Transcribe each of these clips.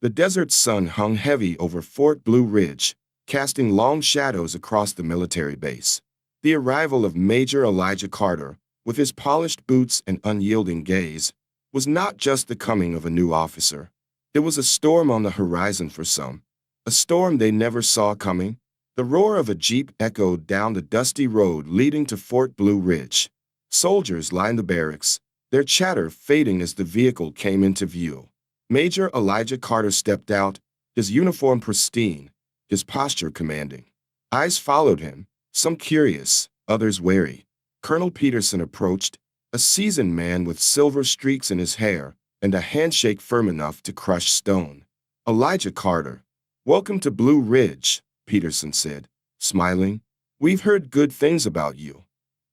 The desert sun hung heavy over Fort Blue Ridge, casting long shadows across the military base. The arrival of Major Elijah Carter, with his polished boots and unyielding gaze, was not just the coming of a new officer. It was a storm on the horizon for some, a storm they never saw coming. The roar of a jeep echoed down the dusty road leading to Fort Blue Ridge. Soldiers lined the barracks, their chatter fading as the vehicle came into view. Major Elijah Carter stepped out, his uniform pristine, his posture commanding. Eyes followed him, some curious, others wary. Colonel Peterson approached, a seasoned man with silver streaks in his hair and a handshake firm enough to crush stone. Elijah Carter. "Welcome to Blue Ridge," Peterson said, smiling. "We've heard good things about you."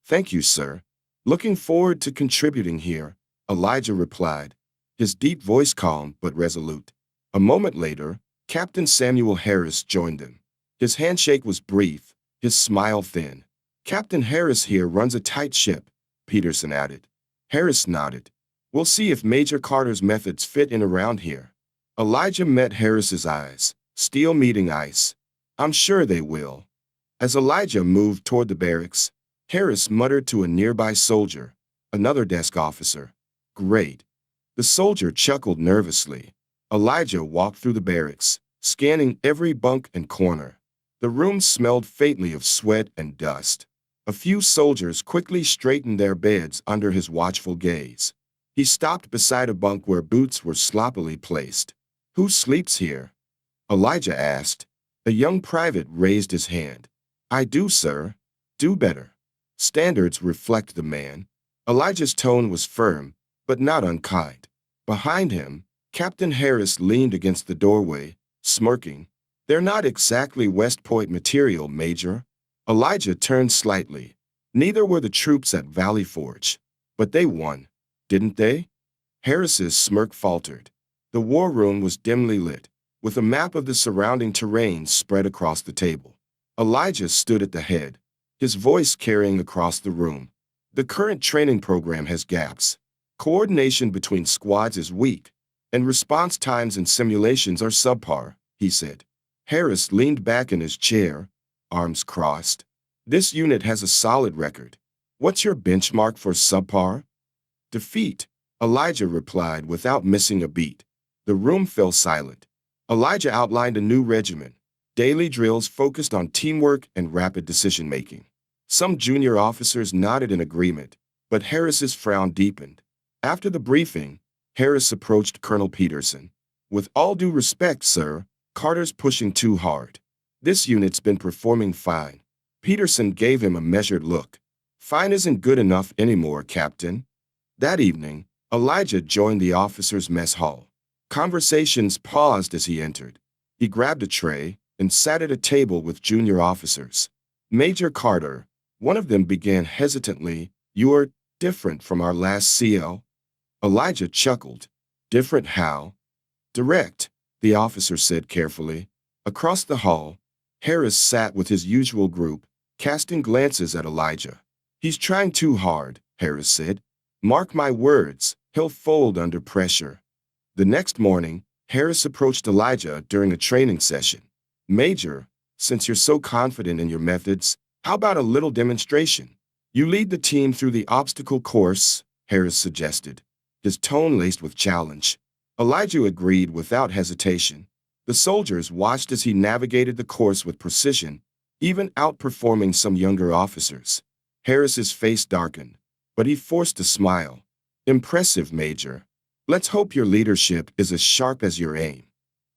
"Thank you, sir. Looking forward to contributing here," Elijah replied, his deep voice calm but resolute. A moment later, Captain Samuel Harris joined them. His handshake was brief, his smile thin. "Captain Harris here runs a tight ship," Peterson added. Harris nodded. "We'll see if Major Carter's methods fit in around here." Elijah met Harris's eyes, steel meeting ice. "I'm sure they will." As Elijah moved toward the barracks, Harris muttered to a nearby soldier, another desk officer. "Great." The soldier chuckled nervously. Elijah walked through the barracks, scanning every bunk and corner. The room smelled faintly of sweat and dust. A few soldiers quickly straightened their beds under his watchful gaze. He stopped beside a bunk where boots were sloppily placed. "Who sleeps here?" Elijah asked. A young private raised his hand. "I do, sir." "Do better. Standards reflect the man." Elijah's tone was firm, but not unkind. Behind him, Captain Harris leaned against the doorway, smirking. "They're not exactly West Point material, Major." Elijah turned slightly. "Neither were the troops at Valley Forge. But they won, didn't they?" Harris's smirk faltered. The war room was dimly lit, with a map of the surrounding terrain spread across the table. Elijah stood at the head, his voice carrying across the room. "The current training program has gaps. Coordination between squads is weak, and response times and simulations are subpar," he said. Harris leaned back in his chair, arms crossed. "This unit has a solid record. What's your benchmark for subpar?" "Defeat," Elijah replied without missing a beat. The room fell silent. Elijah outlined a new regimen, daily drills focused on teamwork and rapid decision-making. Some junior officers nodded in agreement, but Harris's frown deepened. After the briefing, Harris approached Colonel Peterson. "With all due respect, sir, Carter's pushing too hard. This unit's been performing fine." Peterson gave him a measured look. "Fine isn't good enough anymore, Captain." That evening, Elijah joined the officers' mess hall. Conversations paused as he entered. He grabbed a tray and sat at a table with junior officers. "Major Carter," one of them began hesitantly, "you're different from our last CL." Elijah chuckled. "Different how?" "Direct," the officer said carefully. Across the hall, Harris sat with his usual group, casting glances at Elijah. "He's trying too hard," Harris said. "Mark my words, he'll fold under pressure." The next morning, Harris approached Elijah during a training session. "Major, since you're so confident in your methods, how about a little demonstration? You lead the team through the obstacle course," Harris suggested, his tone laced with challenge. Elijah agreed without hesitation. The soldiers watched as he navigated the course with precision, even outperforming some younger officers. Harris's face darkened, but he forced a smile. "Impressive, Major. Let's hope your leadership is as sharp as your aim."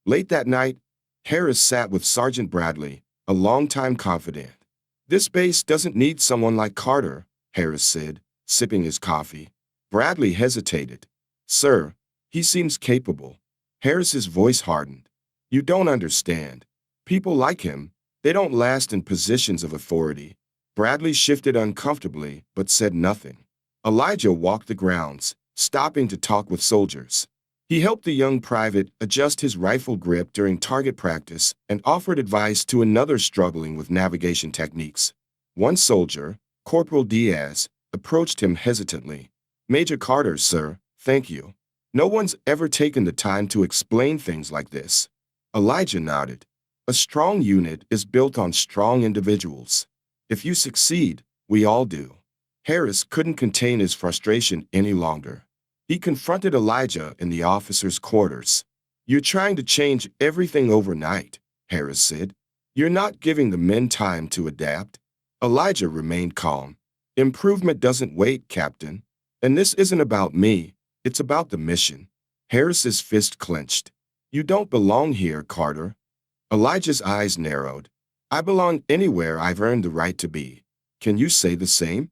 Late that night, Harris sat with Sergeant Bradley, a longtime confidant. "This base doesn't need someone like Carter," Harris said, sipping his coffee. Bradley hesitated. "Sir, he seems capable." Harris's voice hardened. "You don't understand. People like him, they don't last in positions of authority." Bradley shifted uncomfortably but said nothing. Elijah walked the grounds, stopping to talk with soldiers. He helped the young private adjust his rifle grip during target practice and offered advice to another struggling with navigation techniques. One soldier, Corporal Diaz, approached him hesitantly. "Major Carter, sir, thank you." No one's ever taken the time to explain things like this. Elijah nodded. A strong unit is built on strong individuals. If you succeed, we all do. Harris couldn't contain his frustration any longer. He confronted Elijah in the officers' quarters. You're trying to change everything overnight, Harris said. You're not giving the men time to adapt. Elijah remained calm. Improvement doesn't wait, Captain. And this isn't about me, it's about the mission. Harris's fist clenched. You don't belong here, Carter. Elijah's eyes narrowed. I belong anywhere I've earned the right to be. Can you say the same?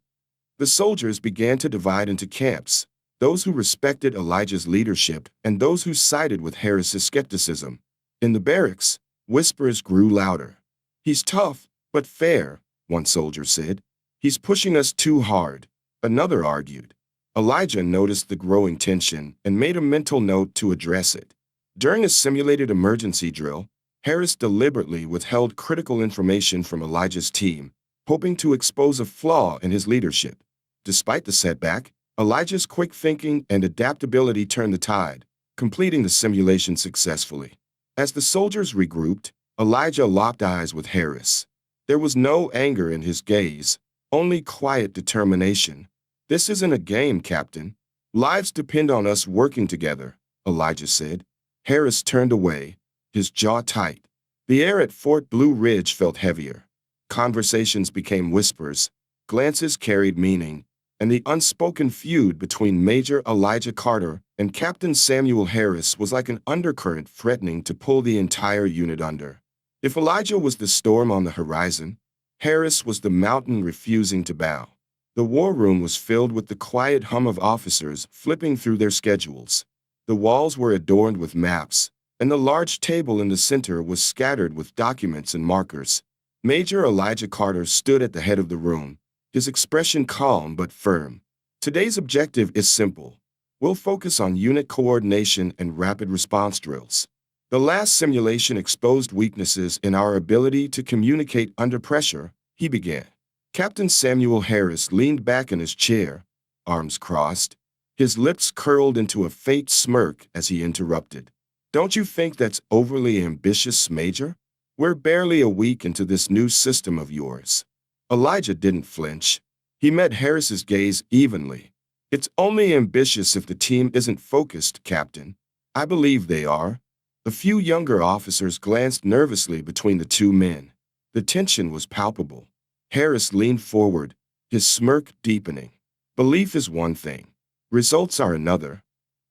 The soldiers began to divide into camps, those who respected Elijah's leadership and those who sided with Harris's skepticism. In the barracks, whispers grew louder. He's tough, but fair, one soldier said. He's pushing us too hard, another argued. Elijah noticed the growing tension and made a mental note to address it. During a simulated emergency drill, Harris deliberately withheld critical information from Elijah's team, hoping to expose a flaw in his leadership. Despite the setback, Elijah's quick thinking and adaptability turned the tide, completing the simulation successfully. As the soldiers regrouped, Elijah locked eyes with Harris. There was no anger in his gaze, only quiet determination. This isn't a game, Captain. Lives depend on us working together, Elijah said. Harris turned away, his jaw tight. The air at Fort Blue Ridge felt heavier. Conversations became whispers, glances carried meaning, and the unspoken feud between Major Elijah Carter and Captain Samuel Harris was like an undercurrent threatening to pull the entire unit under. If Elijah was the storm on the horizon, Harris was the mountain refusing to bow. The war room was filled with the quiet hum of officers flipping through their schedules. The walls were adorned with maps, and the large table in the center was scattered with documents and markers. Major Elijah Carter stood at the head of the room, his expression calm but firm. Today's objective is simple. We'll focus on unit coordination and rapid response drills. The last simulation exposed weaknesses in our ability to communicate under pressure, he began. Captain Samuel Harris leaned back in his chair, arms crossed. His lips curled into a faint smirk as he interrupted. Don't you think that's overly ambitious, Major? We're barely a week into this new system of yours. Elijah didn't flinch. He met Harris's gaze evenly. It's only ambitious if the team isn't focused, Captain. I believe they are. A few younger officers glanced nervously between the two men. The tension was palpable. Harris leaned forward, his smirk deepening. Belief is one thing. Results are another.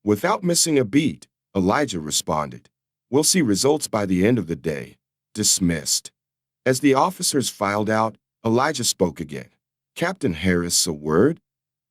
Without missing a beat, Elijah responded. We'll see results by the end of the day. Dismissed. As the officers filed out, Elijah spoke again. Captain Harris, a word?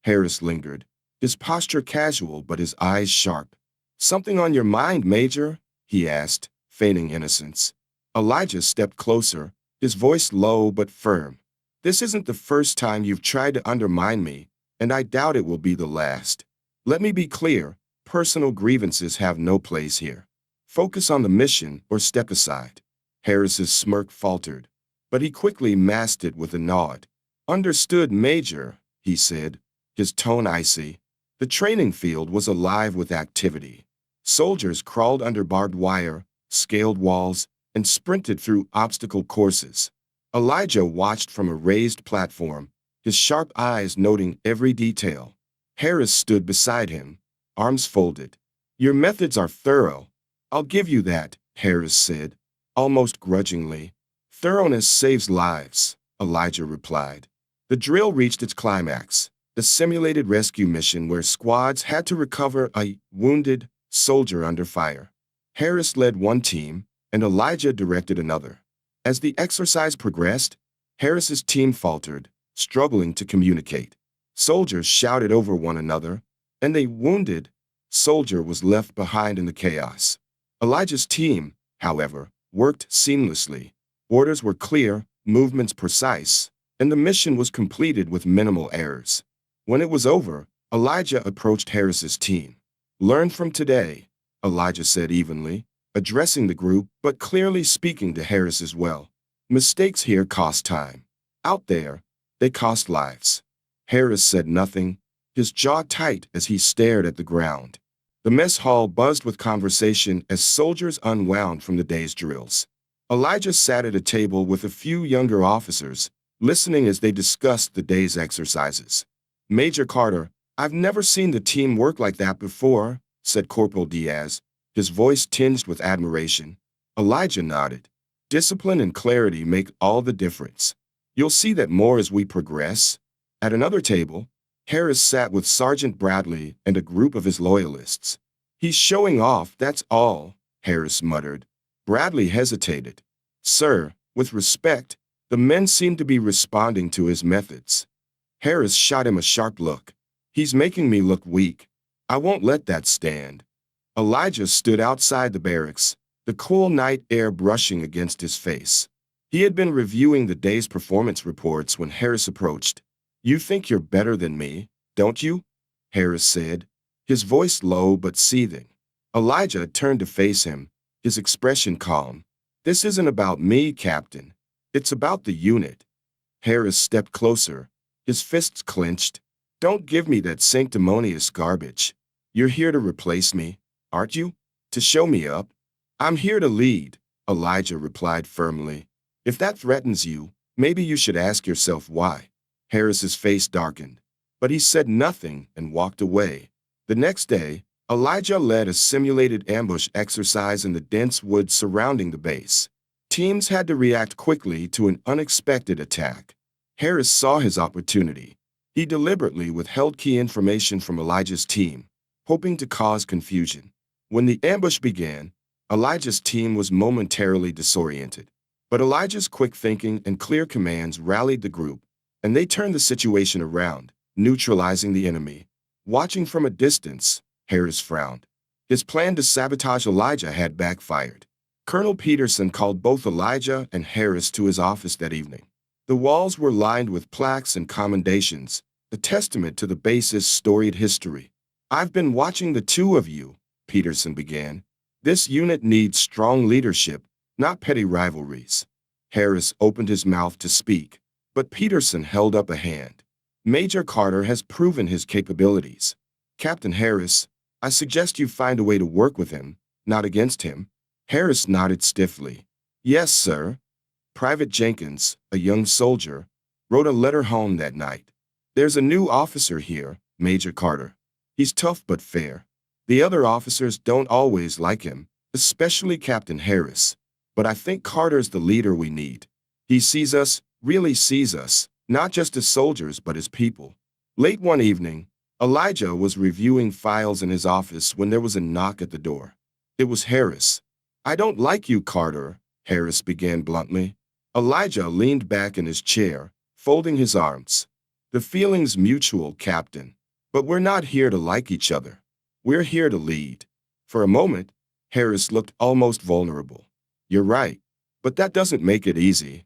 Harris lingered, his posture casual but his eyes sharp. Something on your mind, Major? He asked, feigning innocence. Elijah stepped closer, his voice low but firm. This isn't the first time you've tried to undermine me, and I doubt it will be the last. Let me be clear, personal grievances have no place here. Focus on the mission or step aside. Harris's smirk faltered, but he quickly masked it with a nod. Understood, Major, he said, his tone icy. The training field was alive with activity. Soldiers crawled under barbed wire, scaled walls, and sprinted through obstacle courses. Elijah watched from a raised platform, his sharp eyes noting every detail. Harris stood beside him, arms folded. Your methods are thorough. I'll give you that, Harris said, almost grudgingly. Thoroughness saves lives, Elijah replied. The drill reached its climax, the simulated rescue mission where squads had to recover a wounded soldier under fire. Harris led one team, and Elijah directed another. As the exercise progressed, Harris's team faltered, struggling to communicate. Soldiers shouted over one another, and a wounded soldier was left behind in the chaos. Elijah's team, however, worked seamlessly. Orders were clear, movements precise, and the mission was completed with minimal errors. When it was over, Elijah approached Harris's team. Learn from today, Elijah said evenly, addressing the group but clearly speaking to Harris as well. Mistakes here cost time. Out there, they cost lives. Harris said nothing, his jaw tight as he stared at the ground. The mess hall buzzed with conversation as soldiers unwound from the day's drills. Elijah sat at a table with a few younger officers, listening as they discussed the day's exercises. "Major Carter, I've never seen the team work like that before," said Corporal Diaz, his voice tinged with admiration. Elijah nodded. "Discipline and clarity make all the difference. You'll see that more as we progress." At another table, Harris sat with Sergeant Bradley and a group of his loyalists. "He's showing off, that's all," Harris muttered. Bradley hesitated. "Sir, with respect," the men seemed to be responding to his methods. Harris shot him a sharp look. "He's making me look weak. I won't let that stand." Elijah stood outside the barracks, the cool night air brushing against his face. He had been reviewing the day's performance reports when Harris approached. "You think you're better than me, don't you?" Harris said, his voice low but seething. Elijah turned to face him, his expression calm. "This isn't about me, Captain. It's about the unit." Harris stepped closer, his fists clenched. "Don't give me that sanctimonious garbage. You're here to replace me, aren't you? To show me up?" "I'm here to lead," Elijah replied firmly. "If that threatens you, maybe you should ask yourself why." Harris's face darkened, but he said nothing and walked away. The next day, Elijah led a simulated ambush exercise in the dense woods surrounding the base. Teams had to react quickly to an unexpected attack. Harris saw his opportunity. He deliberately withheld key information from Elijah's team, hoping to cause confusion. When the ambush began, Elijah's team was momentarily disoriented. But Elijah's quick thinking and clear commands rallied the group, and they turned the situation around, neutralizing the enemy. Watching from a distance, Harris frowned. His plan to sabotage Elijah had backfired. Colonel Peterson called both Elijah and Harris to his office that evening. The walls were lined with plaques and commendations, a testament to the base's storied history. "I've been watching the two of you," Peterson began. "This unit needs strong leadership, not petty rivalries." Harris opened his mouth to speak, but Peterson held up a hand. "Major Carter has proven his capabilities. Captain Harris, I suggest you find a way to work with him, not against him." Harris nodded stiffly. "Yes, sir." Private Jenkins, a young soldier, wrote a letter home that night. "There's a new officer here, Major Carter. He's tough but fair. The other officers don't always like him, especially Captain Harris. But I think Carter's the leader we need. He sees us, really sees us, not just as soldiers but as people." Late one evening, Elijah was reviewing files in his office when there was a knock at the door. It was Harris. "I don't like you, Carter," Harris began bluntly. Elijah leaned back in his chair, folding his arms. "The feeling's mutual, Captain. But we're not here to like each other. We're here to lead." For a moment, Harris looked almost vulnerable. "You're right, but that doesn't make it easy."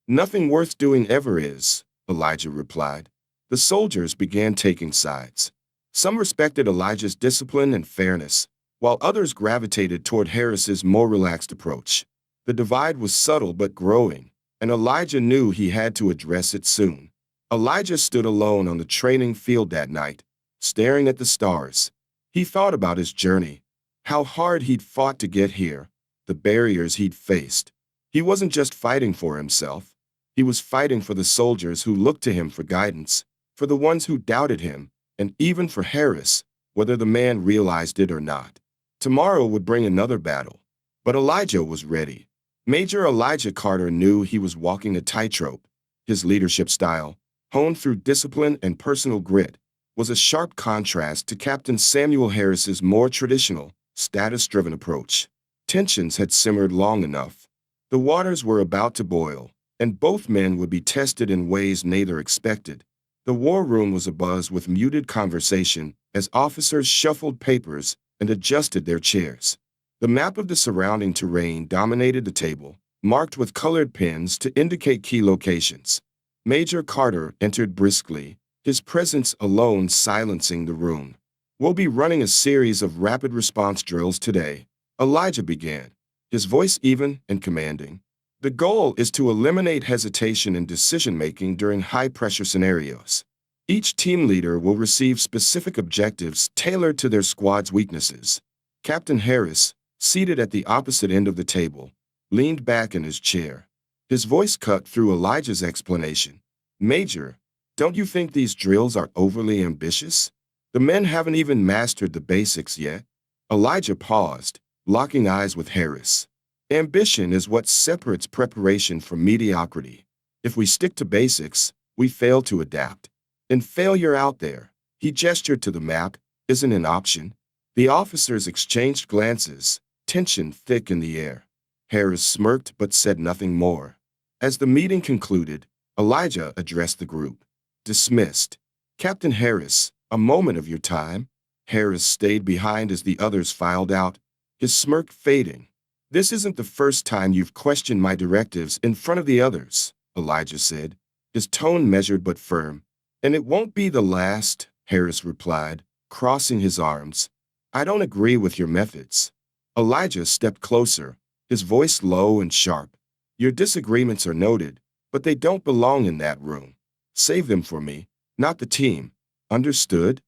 "Nothing worth doing ever is," Elijah replied. The soldiers began taking sides. Some respected Elijah's discipline and fairness, while others gravitated toward Harris's more relaxed approach. The divide was subtle but growing, and Elijah knew he had to address it soon. Elijah stood alone on the training field that night, staring at the stars. He thought about his journey, how hard he'd fought to get here, the barriers he'd faced. He wasn't just fighting for himself. He was fighting for the soldiers who looked to him for guidance, for the ones who doubted him, and even for Harris, whether the man realized it or not. Tomorrow would bring another battle. But Elijah was ready. Major Elijah Carter knew he was walking a tightrope. His leadership style, honed through discipline and personal grit, was a sharp contrast to Captain Samuel Harris's more traditional, status-driven approach. Tensions had simmered long enough. The waters were about to boil, and both men would be tested in ways neither expected. The war room was abuzz with muted conversation as officers shuffled papers and adjusted their chairs. The map of the surrounding terrain dominated the table, marked with colored pins to indicate key locations. Major Carter entered briskly, his presence alone silencing the room. "We'll be running a series of rapid response drills today," Elijah began, his voice even and commanding. "The goal is to eliminate hesitation in decision-making during high-pressure scenarios. Each team leader will receive specific objectives tailored to their squad's weaknesses. Captain Harris, seated at the opposite end of the table, leaned back in his chair. His voice cut through Elijah's explanation. Major, don't you think these drills are overly ambitious? The men haven't even mastered the basics yet. Elijah paused, locking eyes with Harris. Ambition is what separates preparation from mediocrity. If we stick to basics, we fail to adapt. And failure out there, he gestured to the map, isn't an option. The officers exchanged glances, tension thick in the air. Harris smirked but said nothing more. As the meeting concluded, Elijah addressed the group. Dismissed. Captain Harris, a moment of your time? Harris stayed behind as the others filed out, his smirk fading. This isn't the first time you've questioned my directives in front of the others, Elijah said, his tone measured but firm. And it won't be the last, Harris replied, crossing his arms. I don't agree with your methods. Elijah stepped closer, his voice low and sharp. Your disagreements are noted, but they don't belong in that room. Save them for me, not the team. Understood?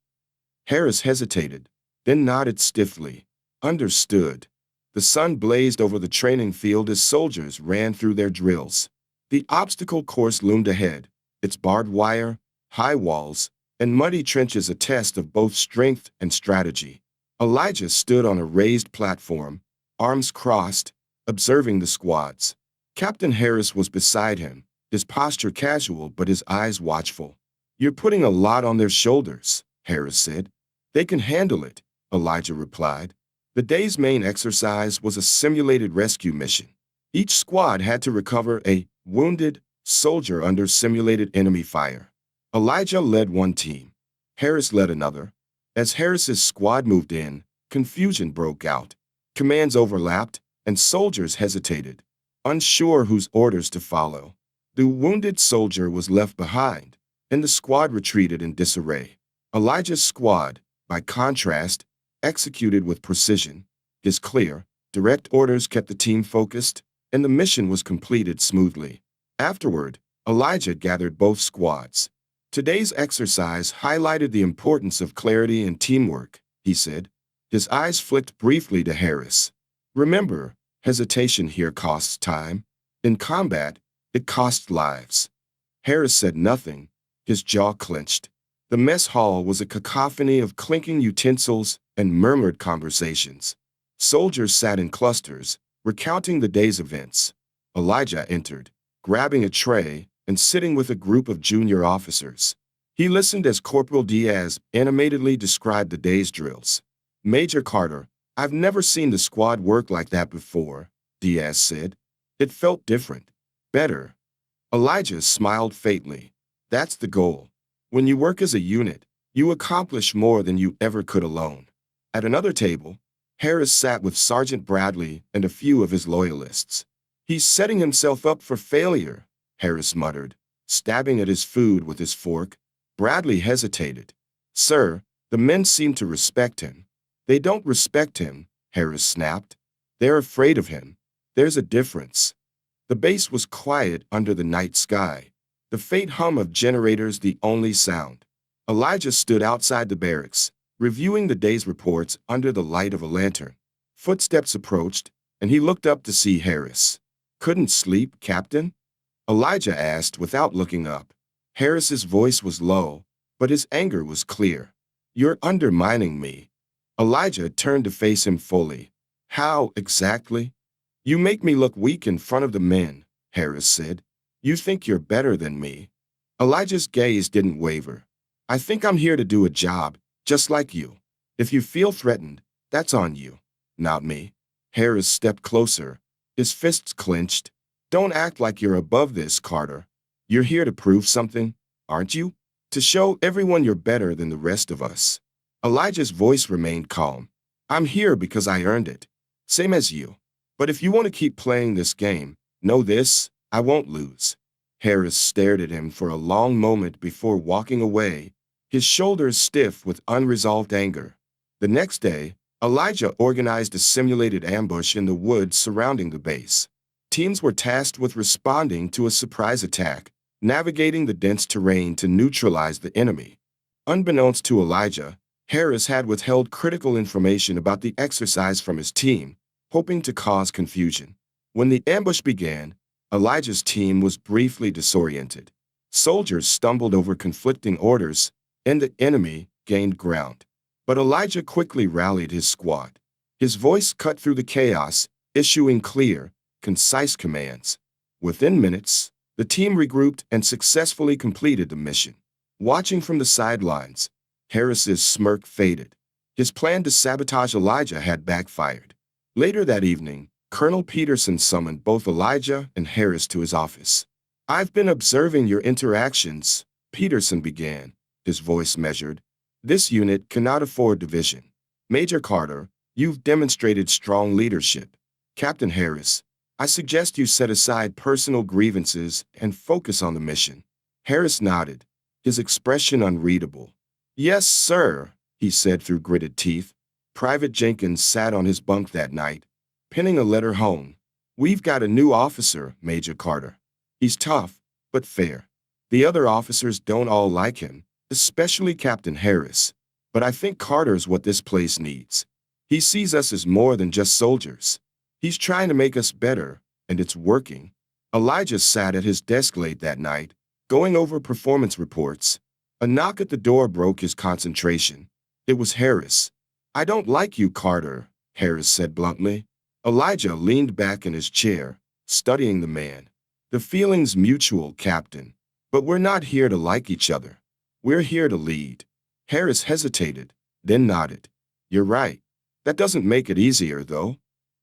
Harris hesitated, then nodded stiffly. Understood. The sun blazed over the training field as soldiers ran through their drills. The obstacle course loomed ahead, its barbed wire, high walls, and muddy trenches a test of both strength and strategy. Elijah stood on a raised platform, arms crossed, observing the squads. Captain Harris was beside him, his posture casual but his eyes watchful. You're putting a lot on their shoulders, Harris said. They can handle it, Elijah replied. The day's main exercise was a simulated rescue mission. Each squad had to recover a wounded soldier under simulated enemy fire. Elijah led one team. Harris led another. As Harris's squad moved in, confusion broke out. Commands overlapped, and soldiers hesitated, unsure whose orders to follow. The wounded soldier was left behind, and the squad retreated in disarray. Elijah's squad, by contrast, executed with precision. His clear, direct orders kept the team focused, and the mission was completed smoothly. Afterward, Elijah gathered both squads. Today's exercise highlighted the importance of clarity and teamwork, he said. His eyes flicked briefly to Harris. Remember, hesitation here costs time. In combat, it costs lives. Harris said nothing, his jaw clenched. The mess hall was a cacophony of clinking utensils and murmured conversations. Soldiers sat in clusters, recounting the day's events. Elijah entered, grabbing a tray and sitting with a group of junior officers. He listened as Corporal Diaz animatedly described the day's drills. Major Carter, I've never seen the squad work like that before, Diaz said. It felt different. Better. Elijah smiled faintly. That's the goal. When you work as a unit, you accomplish more than you ever could alone. At another table, Harris sat with Sergeant Bradley and a few of his loyalists. He's setting himself up for failure, Harris muttered, stabbing at his food with his fork. Bradley hesitated. Sir, the men seem to respect him. They don't respect him, Harris snapped. They're afraid of him. There's a difference. The base was quiet under the night sky, the faint hum of generators the only sound. Elijah stood outside the barracks, reviewing the day's reports under the light of a lantern. Footsteps approached, and he looked up to see Harris. Couldn't sleep, Captain? Elijah asked without looking up. Harris's voice was low, but his anger was clear. You're undermining me. Elijah turned to face him fully. How, exactly? You make me look weak in front of the men, Harris said. You think you're better than me. Elijah's gaze didn't waver. I think I'm here to do a job, just like you. If you feel threatened, that's on you, not me. Harris stepped closer, his fists clenched. Don't act like you're above this, Carter. You're here to prove something, aren't you? To show everyone you're better than the rest of us. Elijah's voice remained calm. I'm here because I earned it. Same as you. But if you want to keep playing this game, know this, I won't lose. Harris stared at him for a long moment before walking away, his shoulders stiff with unresolved anger. The next day, Elijah organized a simulated ambush in the woods surrounding the base. Teams were tasked with responding to a surprise attack, navigating the dense terrain to neutralize the enemy. Unbeknownst to Elijah, Harris had withheld critical information about the exercise from his team, hoping to cause confusion. When the ambush began, Elijah's team was briefly disoriented. Soldiers stumbled over conflicting orders, and the enemy gained ground. But Elijah quickly rallied his squad. His voice cut through the chaos, issuing clear, concise commands. Within minutes, the team regrouped and successfully completed the mission. Watching from the sidelines, Harris's smirk faded. His plan to sabotage Elijah had backfired. Later that evening, Colonel Peterson summoned both Elijah and Harris to his office. "I've been observing your interactions," Peterson began, his voice measured. "This unit cannot afford division. Major Carter, you've demonstrated strong leadership. Captain Harris, I suggest you set aside personal grievances and focus on the mission." Harris nodded, his expression unreadable. "Yes, sir," he said through gritted teeth. Private Jenkins sat on his bunk that night, pinning a letter home. "We've got a new officer, Major Carter. He's tough, but fair. The other officers don't all like him, especially Captain Harris. But I think Carter's what this place needs. He sees us as more than just soldiers. He's trying to make us better, and it's working." Elijah sat at his desk late that night, going over performance reports. A knock at the door broke his concentration. It was Harris. "I don't like you, Carter," Harris said bluntly. Elijah leaned back in his chair, studying the man. "The feeling's mutual, Captain. But we're not here to like each other. We're here to lead." Harris hesitated, then nodded. "You're right. That doesn't make it easier, though."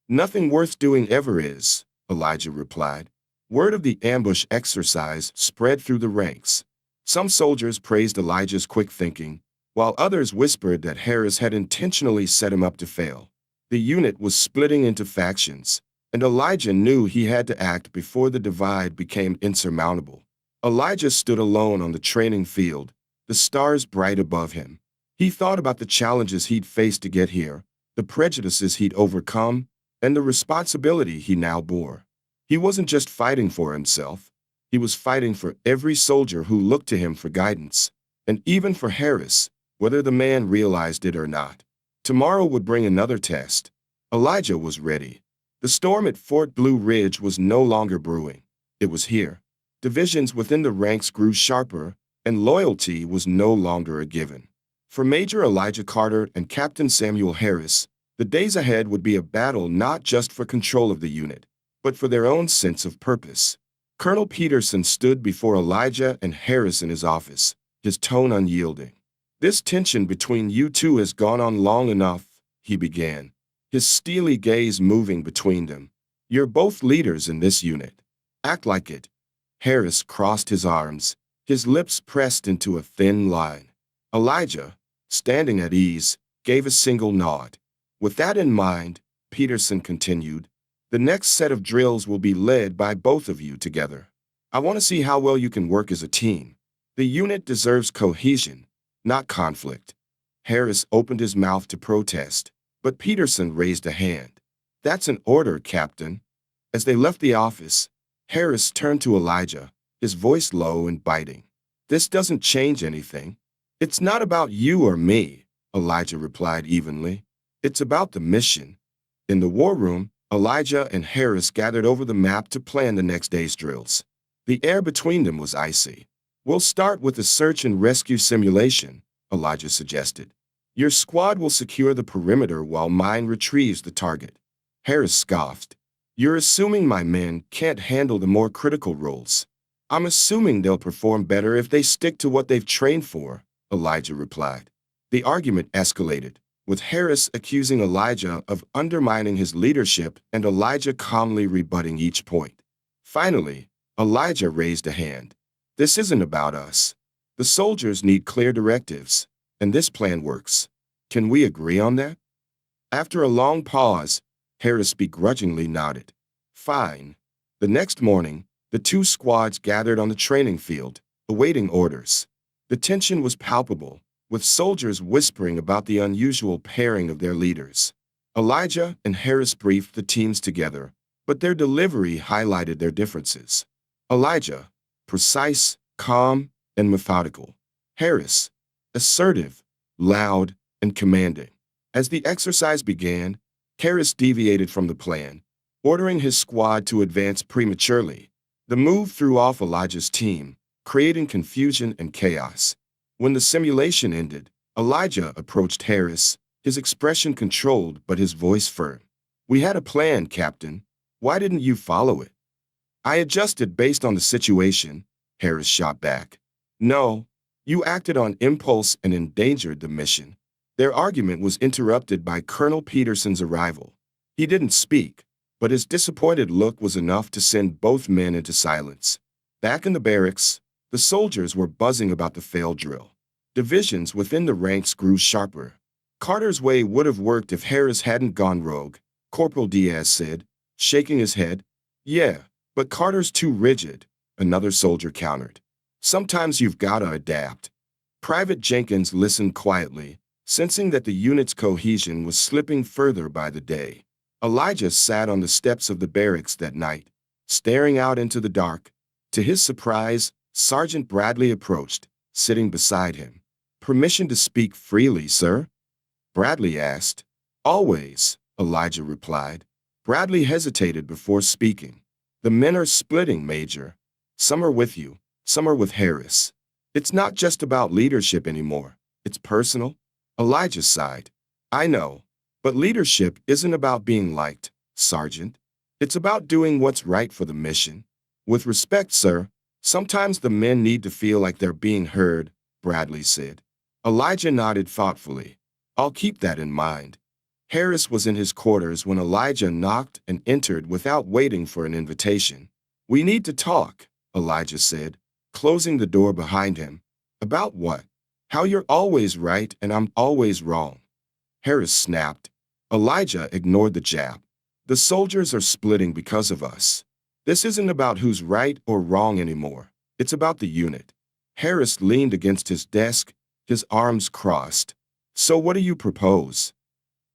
"Nothing worth doing ever is," Elijah replied. Word of the ambush exercise spread through the ranks. Some soldiers praised Elijah's quick thinking, while others whispered that Harris had intentionally set him up to fail. The unit was splitting into factions, and Elijah knew he had to act before the divide became insurmountable. Elijah stood alone on the training field, the stars bright above him. He thought about the challenges he'd faced to get here, the prejudices he'd overcome, and the responsibility he now bore. He wasn't just fighting for himself. He was fighting for every soldier who looked to him for guidance, and even for Harris, whether the man realized it or not. Tomorrow would bring another test. Elijah was ready. The storm at Fort Blue Ridge was no longer brewing. It was here. Divisions within the ranks grew sharper, and loyalty was no longer a given. For Major Elijah Carter and Captain Samuel Harris, the days ahead would be a battle not just for control of the unit, but for their own sense of purpose. Colonel Peterson stood before Elijah and Harris in his office, his tone unyielding. "This tension between you two has gone on long enough," he began, his steely gaze moving between them. "You're both leaders in this unit. Act like it." Harris crossed his arms, his lips pressed into a thin line. Elijah, standing at ease, gave a single nod. "With that in mind," Peterson continued, "the next set of drills will be led by both of you together. I want to see how well you can work as a team. The unit deserves cohesion, not conflict." Harris opened his mouth to protest, but Peterson raised a hand. "That's an order, Captain." As they left the office, Harris turned to Elijah, his voice low and biting. "This doesn't change anything." "It's not about you or me," Elijah replied evenly. "It's about the mission." In the war room, Elijah and Harris gathered over the map to plan the next day's drills. The air between them was icy. "We'll start with a search and rescue simulation," Elijah suggested. "Your squad will secure the perimeter while mine retrieves the target." Harris scoffed. "You're assuming my men can't handle the more critical roles." "I'm assuming they'll perform better if they stick to what they've trained for," Elijah replied. The argument escalated, with Harris accusing Elijah of undermining his leadership and Elijah calmly rebutting each point. Finally, Elijah raised a hand. "This isn't about us. The soldiers need clear directives, and this plan works. Can we agree on that?" After a long pause, Harris begrudgingly nodded. "Fine." The next morning, the two squads gathered on the training field, awaiting orders. The tension was palpable, with soldiers whispering about the unusual pairing of their leaders. Elijah and Harris briefed the teams together, but their delivery highlighted their differences. Elijah, precise, calm, and methodical. Harris, assertive, loud, and commanding. As the exercise began, Harris deviated from the plan, ordering his squad to advance prematurely. The move threw off Elijah's team, creating confusion and chaos. When the simulation ended, Elijah approached Harris, his expression controlled but his voice firm. "We had a plan, Captain. Why didn't you follow it?" "I adjusted based on the situation," Harris shot back. "No, you acted on impulse and endangered the mission." Their argument was interrupted by Colonel Peterson's arrival. He didn't speak, but his disappointed look was enough to send both men into silence. Back in the barracks, the soldiers were buzzing about the failed drill. Divisions within the ranks grew sharper. "Carter's way would have worked if Harris hadn't gone rogue," Corporal Diaz said, shaking his head. "Yeah, but Carter's too rigid," another soldier countered. "Sometimes you've gotta adapt." Private Jenkins listened quietly, sensing that the unit's cohesion was slipping further by the day. Elijah sat on the steps of the barracks that night, staring out into the dark. To his surprise, Sergeant Bradley approached, sitting beside him. "Permission to speak freely, sir?" Bradley asked. "Always," Elijah replied. Bradley hesitated before speaking. "The men are splitting, Major. Some are with you, some are with Harris. It's not just about leadership anymore. It's personal." Elijah sighed. "I know, but leadership isn't about being liked, Sergeant. It's about doing what's right for the mission." "With respect, sir, sometimes the men need to feel like they're being heard," Bradley said. Elijah nodded thoughtfully. "I'll keep that in mind." Harris was in his quarters when Elijah knocked and entered without waiting for an invitation. "We need to talk," Elijah said, closing the door behind him. "About what?" "How you're always right and I'm always wrong." Harris snapped. Elijah ignored the jab. "The soldiers are splitting because of us. This isn't about who's right or wrong anymore. It's about the unit." Harris leaned against his desk, his arms crossed. "So what do you propose?"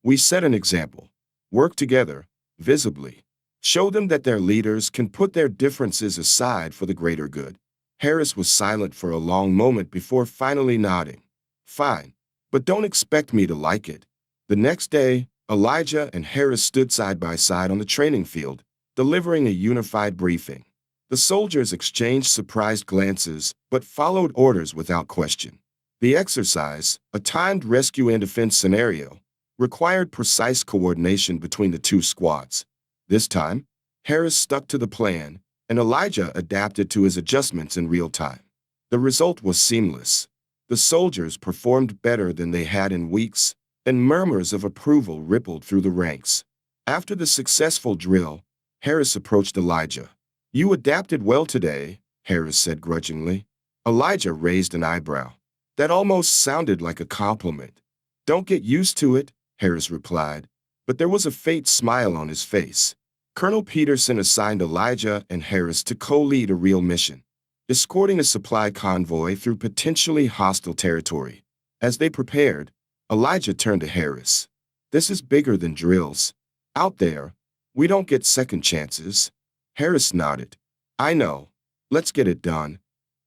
"We set an example. Work together, visibly. Show them that their leaders can put their differences aside for the greater good." Harris was silent for a long moment before finally nodding. "Fine, but don't expect me to like it." The next day, Elijah and Harris stood side by side on the training field, delivering a unified briefing. The soldiers exchanged surprised glances, but followed orders without question. The exercise, a timed rescue and defense scenario, required precise coordination between the two squads. This time, Harris stuck to the plan, and Elijah adapted to his adjustments in real time. The result was seamless. The soldiers performed better than they had in weeks, and murmurs of approval rippled through the ranks. After the successful drill, Harris approached Elijah. "You adapted well today," Harris said grudgingly. Elijah raised an eyebrow. That almost sounded like a compliment. "Don't get used to it," Harris replied, but there was a faint smile on his face. Colonel Peterson assigned Elijah and Harris to co-lead a real mission, escorting a supply convoy through potentially hostile territory. As they prepared, Elijah turned to Harris. "This is bigger than drills. Out there, we don't get second chances." Harris nodded. "I know. Let's get it done."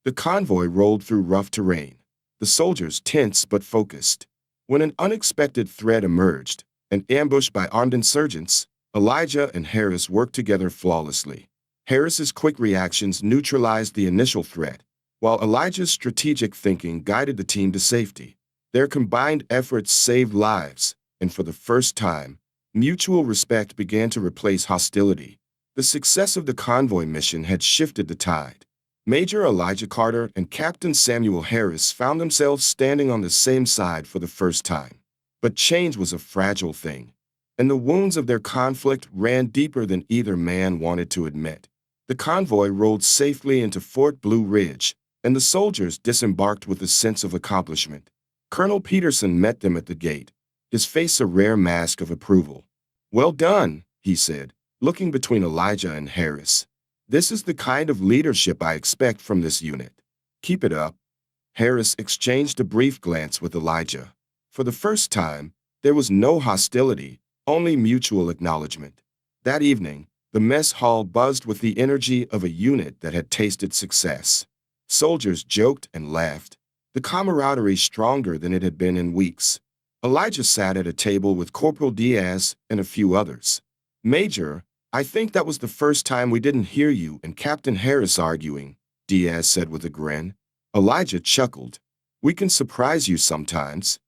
The convoy rolled through rough terrain, the soldiers tense but focused. When an unexpected threat emerged, an ambush by armed insurgents, Elijah and Harris worked together flawlessly. Harris's quick reactions neutralized the initial threat, while Elijah's strategic thinking guided the team to safety. Their combined efforts saved lives, and for the first time, mutual respect began to replace hostility. The success of the convoy mission had shifted the tide. Major Elijah Carter and Captain Samuel Harris found themselves standing on the same side for the first time. But change was a fragile thing, and the wounds of their conflict ran deeper than either man wanted to admit. The convoy rolled safely into Fort Blue Ridge, and the soldiers disembarked with a sense of accomplishment. Colonel Peterson met them at the gate, his face a rare mask of approval. "Well done," he said, looking between Elijah and Harris. "This is the kind of leadership I expect from this unit. Keep it up." Harris exchanged a brief glance with Elijah. For the first time, there was no hostility, only mutual acknowledgement. That evening, the mess hall buzzed with the energy of a unit that had tasted success. Soldiers joked and laughed. the camaraderie stronger than it had been in weeks. Elijah sat at a table with Corporal Diaz and a few others. "Major, I think that was the first time we didn't hear you and Captain Harris arguing," Diaz said with a grin. Elijah chuckled. "We can surprise you sometimes."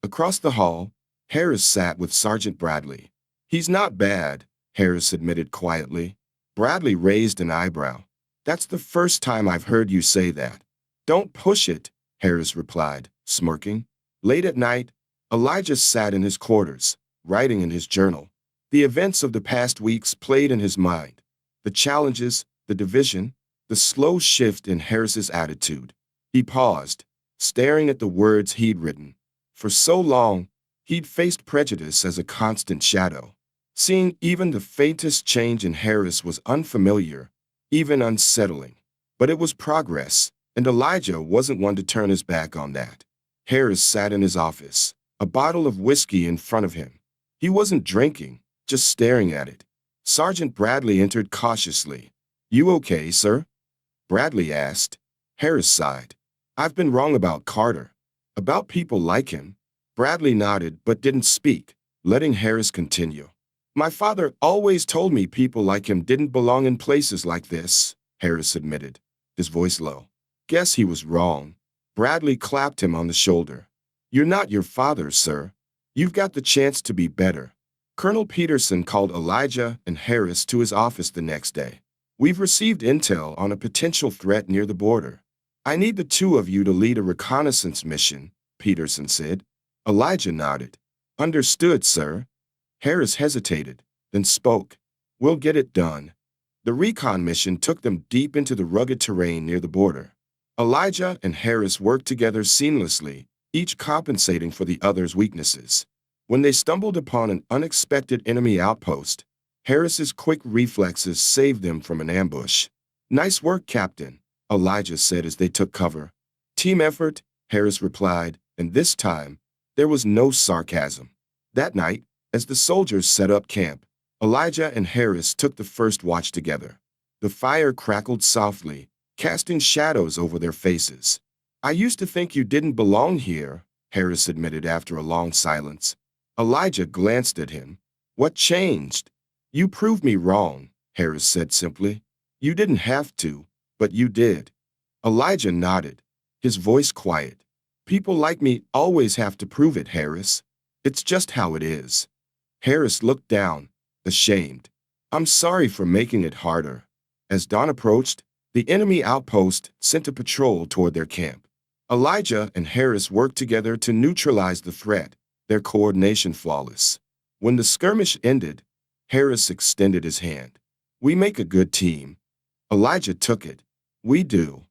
Across the hall, Harris sat with Sergeant Bradley. "He's not bad," Harris admitted quietly. Bradley raised an eyebrow. "That's the first time I've heard you say that." "Don't push it," Harris replied, smirking. Late at night, Elijah sat in his quarters, writing in his journal. The events of the past weeks played in his mind. The challenges, the division, the slow shift in Harris's attitude. He paused, staring at the words he'd written. For so long, he'd faced prejudice as a constant shadow. Seeing even the faintest change in Harris was unfamiliar, even unsettling. But it was progress, and Elijah wasn't one to turn his back on that. Harris sat in his office, a bottle of whiskey in front of him. He wasn't drinking, just staring at it. Sergeant Bradley entered cautiously. "You okay, sir?" Bradley asked. Harris sighed. "I've been wrong about Carter. About people like him." Bradley nodded but didn't speak, letting Harris continue. "My father always told me people like him didn't belong in places like this," Harris admitted, his voice low. "Guess he was wrong." Bradley clapped him on the shoulder. "You're not your father, sir. You've got the chance to be better." Colonel Peterson called Elijah and Harris to his office the next day. "We've received intel on a potential threat near the border. I need the two of you to lead a reconnaissance mission," Peterson said. Elijah nodded. "Understood, sir." Harris hesitated, then spoke. "We'll get it done." The recon mission took them deep into the rugged terrain near the border. Elijah and Harris worked together seamlessly, each compensating for the other's weaknesses. When they stumbled upon an unexpected enemy outpost, Harris's quick reflexes saved them from an ambush. "Nice work, Captain," Elijah said as they took cover. "Team effort," Harris replied, and this time, there was no sarcasm. That night, as the soldiers set up camp, Elijah and Harris took the first watch together. The fire crackled softly, casting shadows over their faces. "I used to think you didn't belong here," Harris admitted after a long silence. Elijah glanced at him. "What changed?" "You proved me wrong," Harris said simply. "You didn't have to, but you did." Elijah nodded, his voice quiet. "People like me always have to prove it, Harris. It's just how it is." Harris looked down, ashamed. "I'm sorry for making it harder." As dawn approached, the enemy outpost sent a patrol toward their camp. Elijah and Harris worked together to neutralize the threat, their coordination flawless. When the skirmish ended, Harris extended his hand. "We make a good team." Elijah took it. "We do."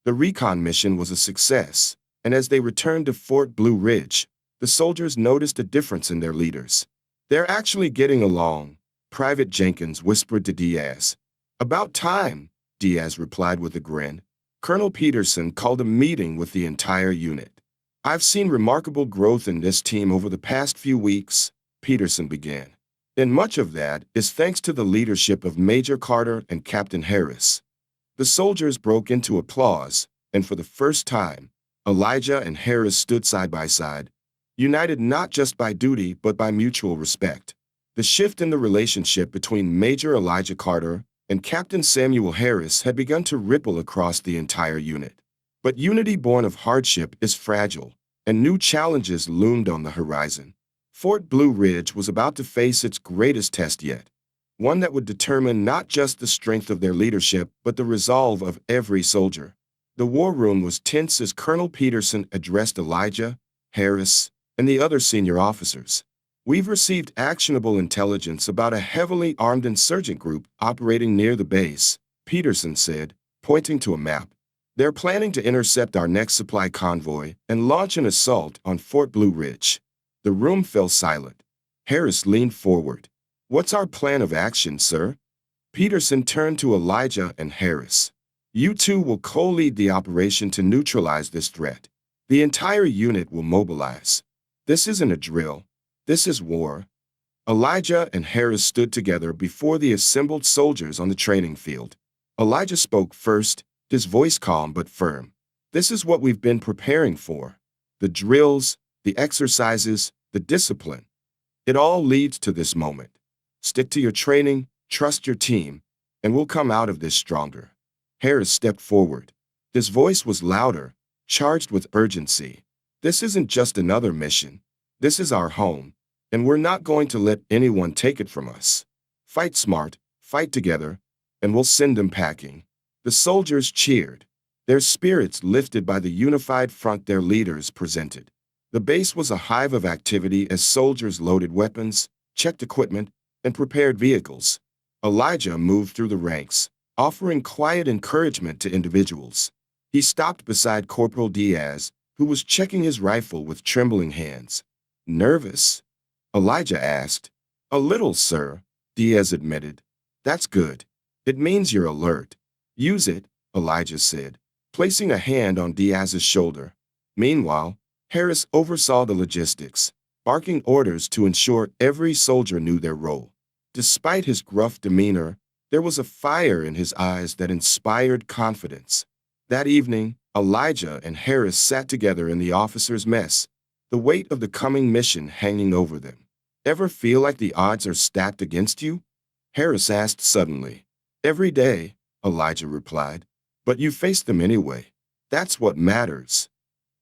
The recon mission was a success, and as they returned to Fort Blue Ridge, the soldiers noticed a difference in their leaders. "They're actually getting along," Private Jenkins whispered to Diaz. "About time," Diaz replied with a grin. Colonel Peterson called a meeting with the entire unit. "I've seen remarkable growth in this team over the past few weeks," Peterson began. "And much of that is thanks to the leadership of Major Carter and Captain Harris." The soldiers broke into applause, and for the first time, Elijah and Harris stood side by side, united not just by duty but by mutual respect. The shift in the relationship between Major Elijah Carter and Captain Samuel Harris had begun to ripple across the entire unit. But unity born of hardship is fragile, and new challenges loomed on the horizon. Fort Blue Ridge was about to face its greatest test yet, one that would determine not just the strength of their leadership but the resolve of every soldier. The war room was tense as Colonel Peterson addressed Elijah, Harris, and the other senior officers. "We've received actionable intelligence about a heavily armed insurgent group operating near the base," Peterson said, pointing to a map. "They're planning to intercept our next supply convoy and launch an assault on Fort Blue Ridge." The room fell silent. Harris leaned forward. "What's our plan of action, sir?" Peterson turned to Elijah and Harris. "You two will co-lead the operation to neutralize this threat. The entire unit will mobilize. This isn't a drill. This is war." Elijah and Harris stood together before the assembled soldiers on the training field. Elijah spoke first, his voice calm but firm. This is what we've been preparing for. The drills, the exercises, the discipline. It all leads to this moment. Stick to your training, trust your team, and we'll come out of this stronger. Harris stepped forward. His voice was louder, charged with urgency. This isn't just another mission. This is our home, and we're not going to let anyone take it from us. Fight smart, fight together, and we'll send them packing. The soldiers cheered, their spirits lifted by the unified front their leaders presented. The base was a hive of activity as soldiers loaded weapons, checked equipment, and prepared vehicles. Elijah moved through the ranks, offering quiet encouragement to individuals. He stopped beside Corporal Diaz, who was checking his rifle with trembling hands. Nervous? Elijah asked. A little, sir, Diaz admitted. That's good. It means you're alert. Use it, Elijah said, placing a hand on Diaz's shoulder. Meanwhile, Harris oversaw the logistics, barking orders to ensure every soldier knew their role. Despite his gruff demeanor, there was a fire in his eyes that inspired confidence. That evening, Elijah and Harris sat together in the officers' mess, the weight of the coming mission hanging over them. Ever feel like the odds are stacked against you? Harris asked suddenly. Every day, Elijah replied. But you face them anyway. That's what matters.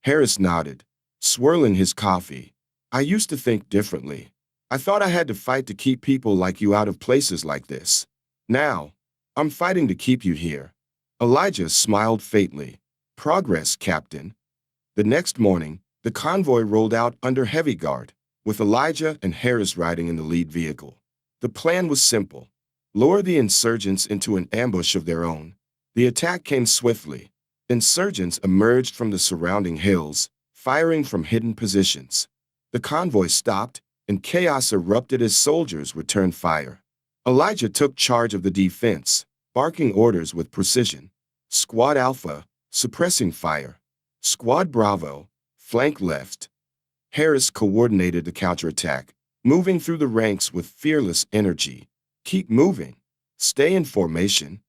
Harris nodded, swirling his coffee. I used to think differently. I thought I had to fight to keep people like you out of places like this. Now, I'm fighting to keep you here. Elijah smiled faintly. Progress, Captain. The next morning, the convoy rolled out under heavy guard, with Elijah and Harris riding in the lead vehicle. The plan was simple. Lure the insurgents into an ambush of their own. The attack came swiftly. Insurgents emerged from the surrounding hills, firing from hidden positions. The convoy stopped, and chaos erupted as soldiers returned fire. Elijah took charge of the defense, barking orders with precision. Squad Alpha, suppressing fire. Squad Bravo, flank left. Harris coordinated the counterattack, moving through the ranks with fearless energy. Keep moving. Stay in formation.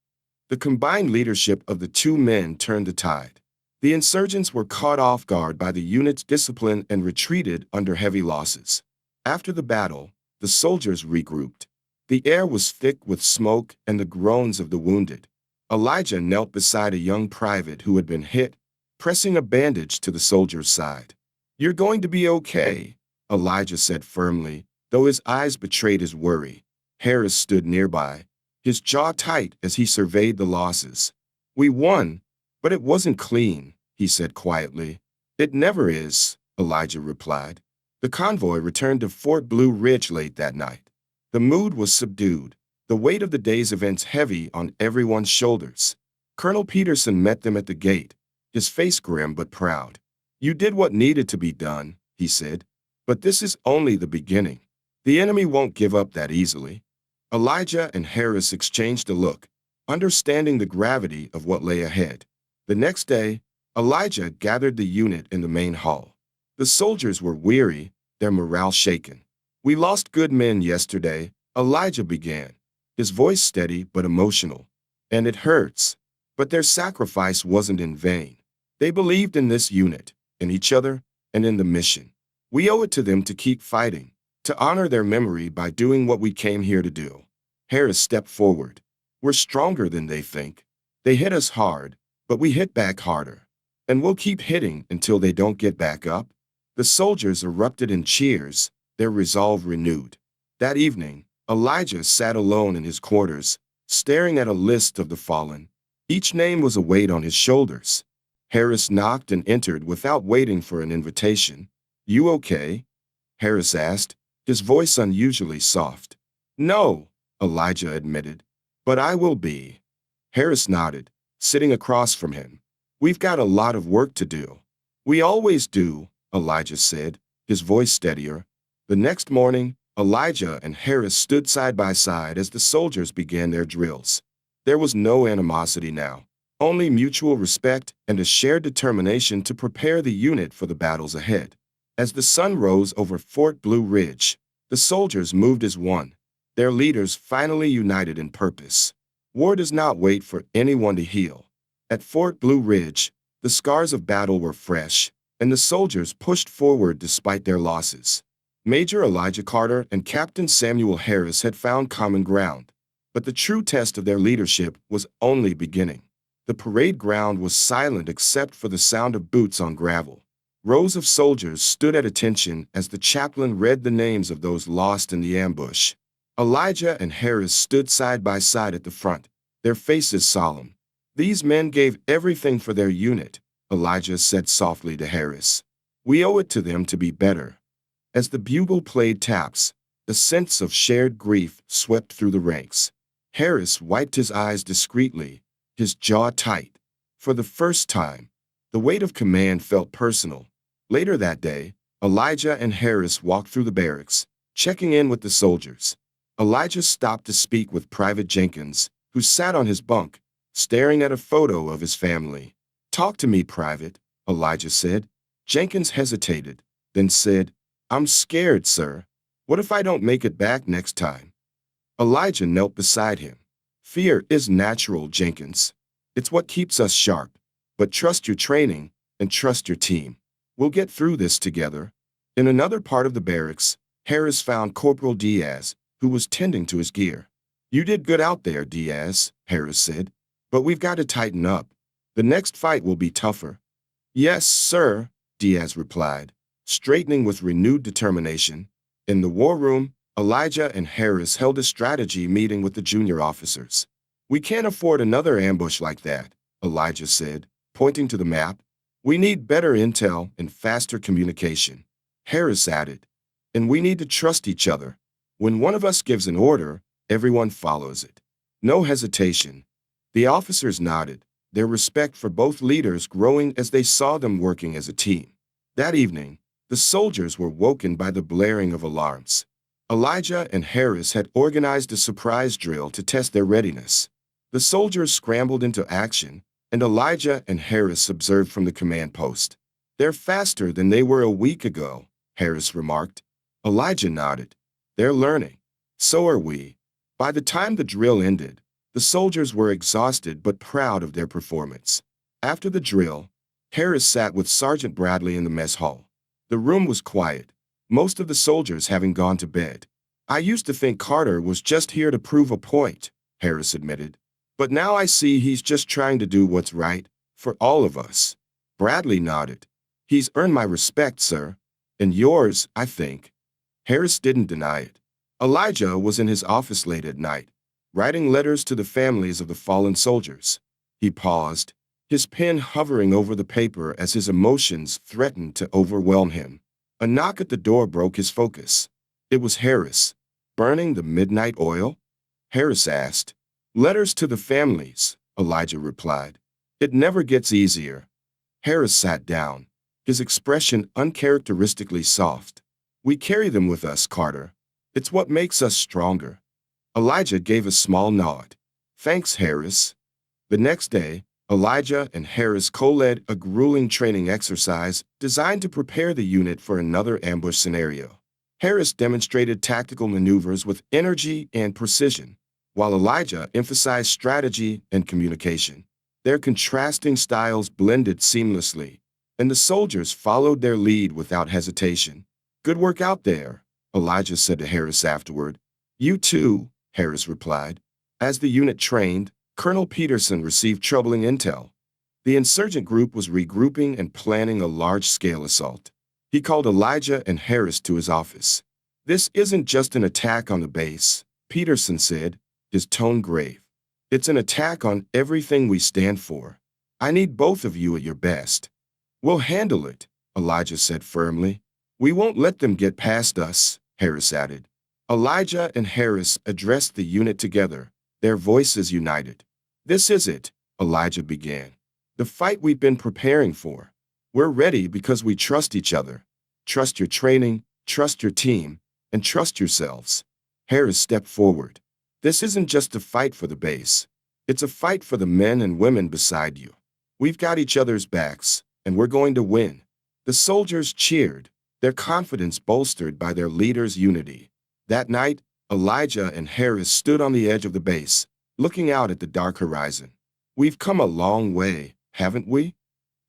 The combined leadership of the two men turned the tide. The insurgents were caught off guard by the unit's discipline and retreated under heavy losses. After the battle, the soldiers regrouped. The air was thick with smoke and the groans of the wounded. Elijah knelt beside a young private who had been hit, pressing a bandage to the soldier's side. You're going to be okay, Elijah said firmly, though his eyes betrayed his worry. Harris stood nearby, his jaw tight as he surveyed the losses. We won, but it wasn't clean, he said quietly. It never is, Elijah replied. The convoy returned to Fort Blue Ridge late that night. The mood was subdued, the weight of the day's events heavy on everyone's shoulders. Colonel Peterson met them at the gate, his face grim but proud. You did what needed to be done, he said, but this is only the beginning. The enemy won't give up that easily. Elijah and Harris exchanged a look, understanding the gravity of what lay ahead. The next day, Elijah gathered the unit in the main hall. The soldiers were weary, their morale shaken. We lost good men yesterday, Elijah began, his voice steady but emotional. And it hurts. But their sacrifice wasn't in vain. They believed in this unit, in each other, and in the mission. We owe it to them to keep fighting, to honor their memory by doing what we came here to do. Harris stepped forward. We're stronger than they think. They hit us hard, but we hit back harder. And we'll keep hitting until they don't get back up. The soldiers erupted in cheers, their resolve renewed. That evening, Elijah sat alone in his quarters, staring at a list of the fallen. Each name was a weight on his shoulders. Harris knocked and entered without waiting for an invitation. You okay? Harris asked, his voice unusually soft. No, Elijah admitted, but I will be. Harris nodded, sitting across from him. We've got a lot of work to do. We always do, Elijah said, his voice steadier. The next morning, Elijah and Harris stood side by side as the soldiers began their drills. There was no animosity now, only mutual respect and a shared determination to prepare the unit for the battles ahead. As the sun rose over Fort Blue Ridge, the soldiers moved as one, their leaders finally united in purpose. War does not wait for anyone to heal. At Fort Blue Ridge, the The scars of battle were fresh, and the soldiers pushed forward despite their losses. Major Elijah Carter and Captain Samuel Harris had found common ground, but the true test of their leadership was only beginning. The parade ground was silent except for the sound of boots on gravel. Rows of soldiers stood at attention as the chaplain read the names of those lost in the ambush. Elijah and Harris stood side by side at the front, their faces solemn. "These men gave everything for their unit," Elijah said softly to Harris. "We owe it to them to be better." As the bugle played taps, a sense of shared grief swept through the ranks. Harris wiped his eyes discreetly, his jaw tight. For the first time, the weight of command felt personal. Later that day, Elijah and Harris walked through the barracks, checking in with the soldiers. Elijah stopped to speak with Private Jenkins, who sat on his bunk, staring at a photo of his family. "Talk to me, Private," Elijah said. Jenkins hesitated, then said, "I'm scared, sir. What if I don't make it back next time?" Elijah knelt beside him. "Fear is natural, Jenkins. It's what keeps us sharp. But trust your training, and trust your team. We'll get through this together." In another part of the barracks, Harris found Corporal Diaz, who was tending to his gear. "You did good out there, Diaz," Harris said. "But we've got to tighten up. The next fight will be tougher." "Yes, sir," Diaz replied, straightening with renewed determination. In the war room, Elijah and Harris held a strategy meeting with the junior officers. "We can't afford another ambush like that," Elijah said, pointing to the map. "We need better intel and faster communication." Harris added, "And we need to trust each other. When one of us gives an order, everyone follows it. No hesitation." The officers nodded, their respect for both leaders growing as they saw them working as a team. That evening, the soldiers were woken by the blaring of alarms. Elijah and Harris had organized a surprise drill to test their readiness. The soldiers scrambled into action, and Elijah and Harris observed from the command post. "They're faster than they were a week ago," Harris remarked. Elijah nodded. "They're learning. So are we." By the time the drill ended, the soldiers were exhausted but proud of their performance. After the drill, Harris sat with Sergeant Bradley in the mess hall. The room was quiet, most of the soldiers having gone to bed. "I used to think Carter was just here to prove a point," Harris admitted. "But now I see he's just trying to do what's right, for all of us." Bradley nodded. "He's earned my respect, sir. And yours, I think." Harris didn't deny it. Elijah was in his office late at night, writing letters to the families of the fallen soldiers. He paused, his pen hovering over the paper as his emotions threatened to overwhelm him. A knock at the door broke his focus. It was Harris. "Burning the midnight oil?" Harris asked. "Letters to the families," Elijah replied. "It never gets easier." Harris sat down, his expression uncharacteristically soft. "We carry them with us, Carter. It's what makes us stronger." Elijah gave a small nod. "Thanks, Harris." The next day, Elijah and Harris co-led a grueling training exercise designed to prepare the unit for another ambush scenario. Harris demonstrated tactical maneuvers with energy and precision, while Elijah emphasized strategy and communication. Their contrasting styles blended seamlessly, and the soldiers followed their lead without hesitation. "Good work out there," Elijah said to Harris afterward. "You too," Harris replied. As the unit trained, Colonel Peterson received troubling intel. The insurgent group was regrouping and planning a large-scale assault. He called Elijah and Harris to his office. "This isn't just an attack on the base," Peterson said, his tone grave. "It's an attack on everything we stand for. I need both of you at your best." "We'll handle it," Elijah said firmly. "We won't let them get past us," Harris added. Elijah and Harris addressed the unit together, their voices united. "This is it," Elijah began. "The fight we've been preparing for. We're ready because we trust each other. Trust your training, trust your team, and trust yourselves." Harris stepped forward. "This isn't just a fight for the base. It's a fight for the men and women beside you. We've got each other's backs, and we're going to win." The soldiers cheered, their confidence bolstered by their leader's unity. That night, Elijah and Harris stood on the edge of the base, looking out at the dark horizon. "We've come a long way, haven't we?"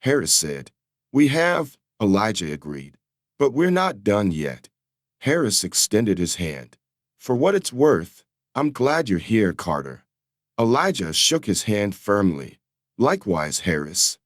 Harris said. We have, Elijah agreed. But we're not done yet. Harris extended his hand. For what it's worth, I'm glad you're here, Carter. Elijah shook his hand firmly. Likewise, Harris.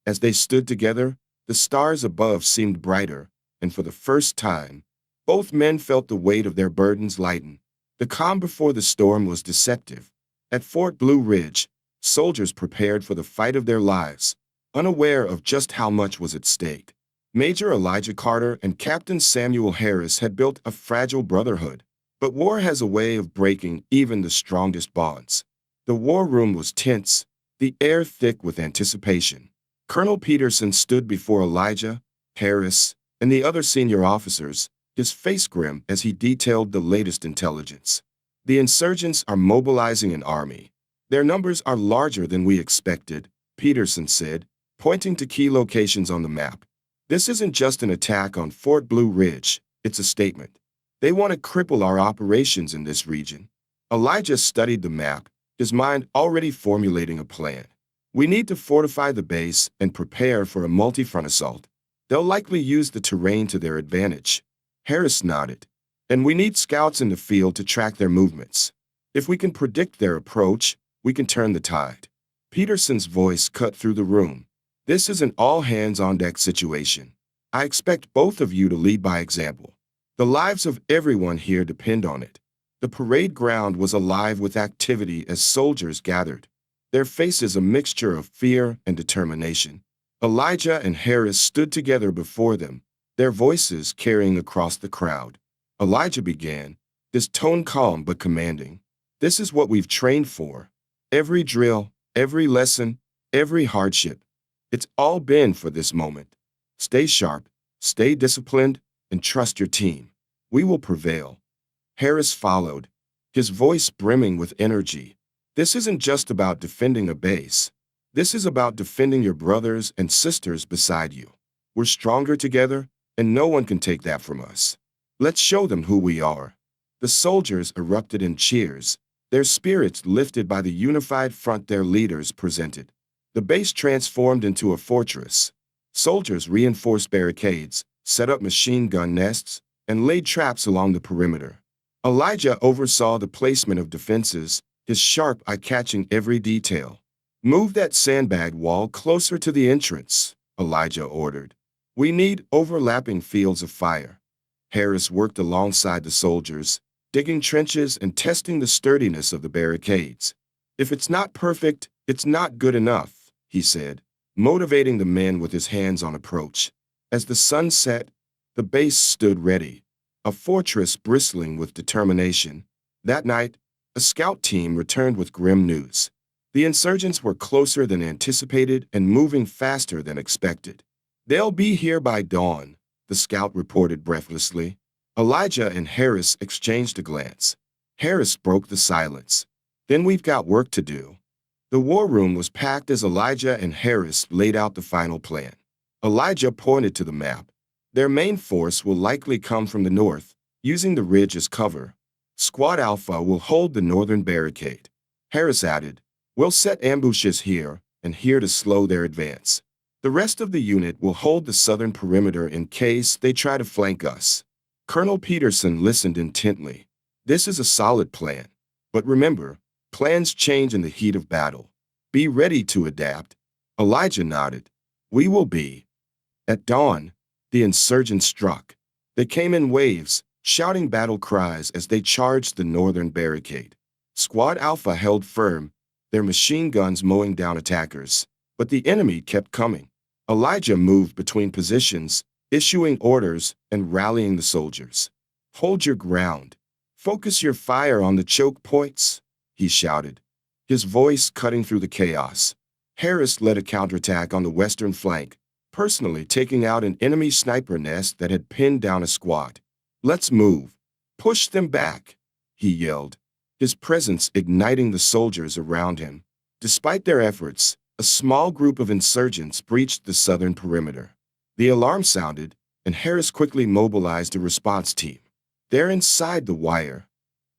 As they stood together, the stars above seemed brighter, and for the first time, both men felt the weight of their burdens lighten. The calm before the storm was deceptive. At Fort Blue Ridge, soldiers prepared for the fight of their lives, unaware of just how much was at stake. Major Elijah Carter and Captain Samuel Harris had built a fragile brotherhood, but war has a way of breaking even the strongest bonds. The war room was tense, the air thick with anticipation. Colonel Peterson stood before Elijah, Harris, and the other senior officers, his face grim as he detailed the latest intelligence. The insurgents are mobilizing an army. Their numbers are larger than we expected, Peterson said, pointing to key locations on the map. This isn't just an attack on Fort Blue Ridge, it's a statement. They want to cripple our operations in this region. Elijah studied the map, his mind already formulating a plan. We need to fortify the base and prepare for a multi-front assault. They'll likely use the terrain to their advantage. Harris nodded. And we need scouts in the field to track their movements. If we can predict their approach, we can turn the tide. Peterson's voice cut through the room. This is an all-hands-on-deck situation. I expect both of you to lead by example. The lives of everyone here depend on it. The parade ground was alive with activity as soldiers gathered, their faces a mixture of fear and determination. Elijah and Harris stood together before them, their voices carrying across the crowd. Elijah began, his tone calm but commanding. This is what we've trained for. Every drill, every lesson, every hardship. It's all been for this moment. Stay sharp, stay disciplined, and trust your team. We will prevail. Harris followed, his voice brimming with energy. This isn't just about defending a base. This is about defending your brothers and sisters beside you. We're stronger together, and no one can take that from us. Let's show them who we are. The soldiers erupted in cheers, their spirits lifted by the unified front their leaders presented. The base transformed into a fortress. Soldiers reinforced barricades, set up machine gun nests, and laid traps along the perimeter. Elijah oversaw the placement of defenses, his sharp eye catching every detail. Move that sandbag wall closer to the entrance, Elijah ordered. We need overlapping fields of fire. Harris worked alongside the soldiers, digging trenches and testing the sturdiness of the barricades. If it's not perfect, it's not good enough, he said, motivating the men with his hands-on approach. As the sun set, the base stood ready, a fortress bristling with determination. That night, a scout team returned with grim news. The insurgents were closer than anticipated and moving faster than expected. They'll be here by dawn, the scout reported breathlessly. Elijah and Harris exchanged a glance. Harris broke the silence. Then we've got work to do. The war room was packed as Elijah and Harris laid out the final plan. Elijah pointed to the map. Their main force will likely come from the north, using the ridge as cover. Squad Alpha will hold the northern barricade. Harris added, we'll set ambushes here and here to slow their advance. The rest of the unit will hold the southern perimeter in case they try to flank us. Colonel Peterson listened intently. This is a solid plan. But remember, plans change in the heat of battle. Be ready to adapt. Elijah nodded. We will be. At dawn, the insurgents struck. They came in waves, shouting battle cries as they charged the northern barricade. Squad Alpha held firm, their machine guns mowing down attackers, but the enemy kept coming. Elijah moved between positions, issuing orders and rallying the soldiers. Hold your ground. Focus your fire on the choke points, he shouted, his voice cutting through the chaos. Harris led a counterattack on the western flank, personally taking out an enemy sniper nest that had pinned down a squad. Let's move. Push them back, he yelled, his presence igniting the soldiers around him. Despite their efforts, a small group of insurgents breached the southern perimeter. The alarm sounded, and Harris quickly mobilized a response team. They're inside the wire.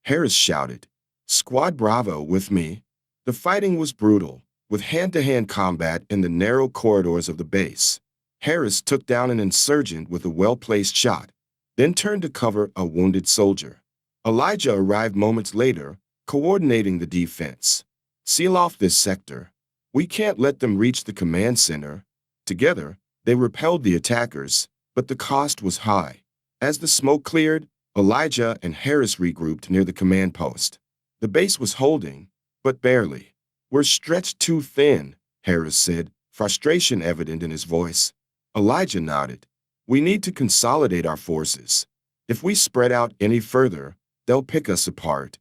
Harris shouted, Squad Bravo with me. The fighting was brutal, with hand-to-hand combat in the narrow corridors of the base. Harris took down an insurgent with a well-placed shot, then turned to cover a wounded soldier. Elijah arrived moments later, coordinating the defense. Seal off this sector. We can't let them reach the command center. Together, they repelled the attackers, but the cost was high. As the smoke cleared, Elijah and Harris regrouped near the command post. The base was holding, but barely. We're stretched too thin, Harris said, frustration evident in his voice. Elijah nodded. We need to consolidate our forces. If we spread out any further, they'll pick us apart.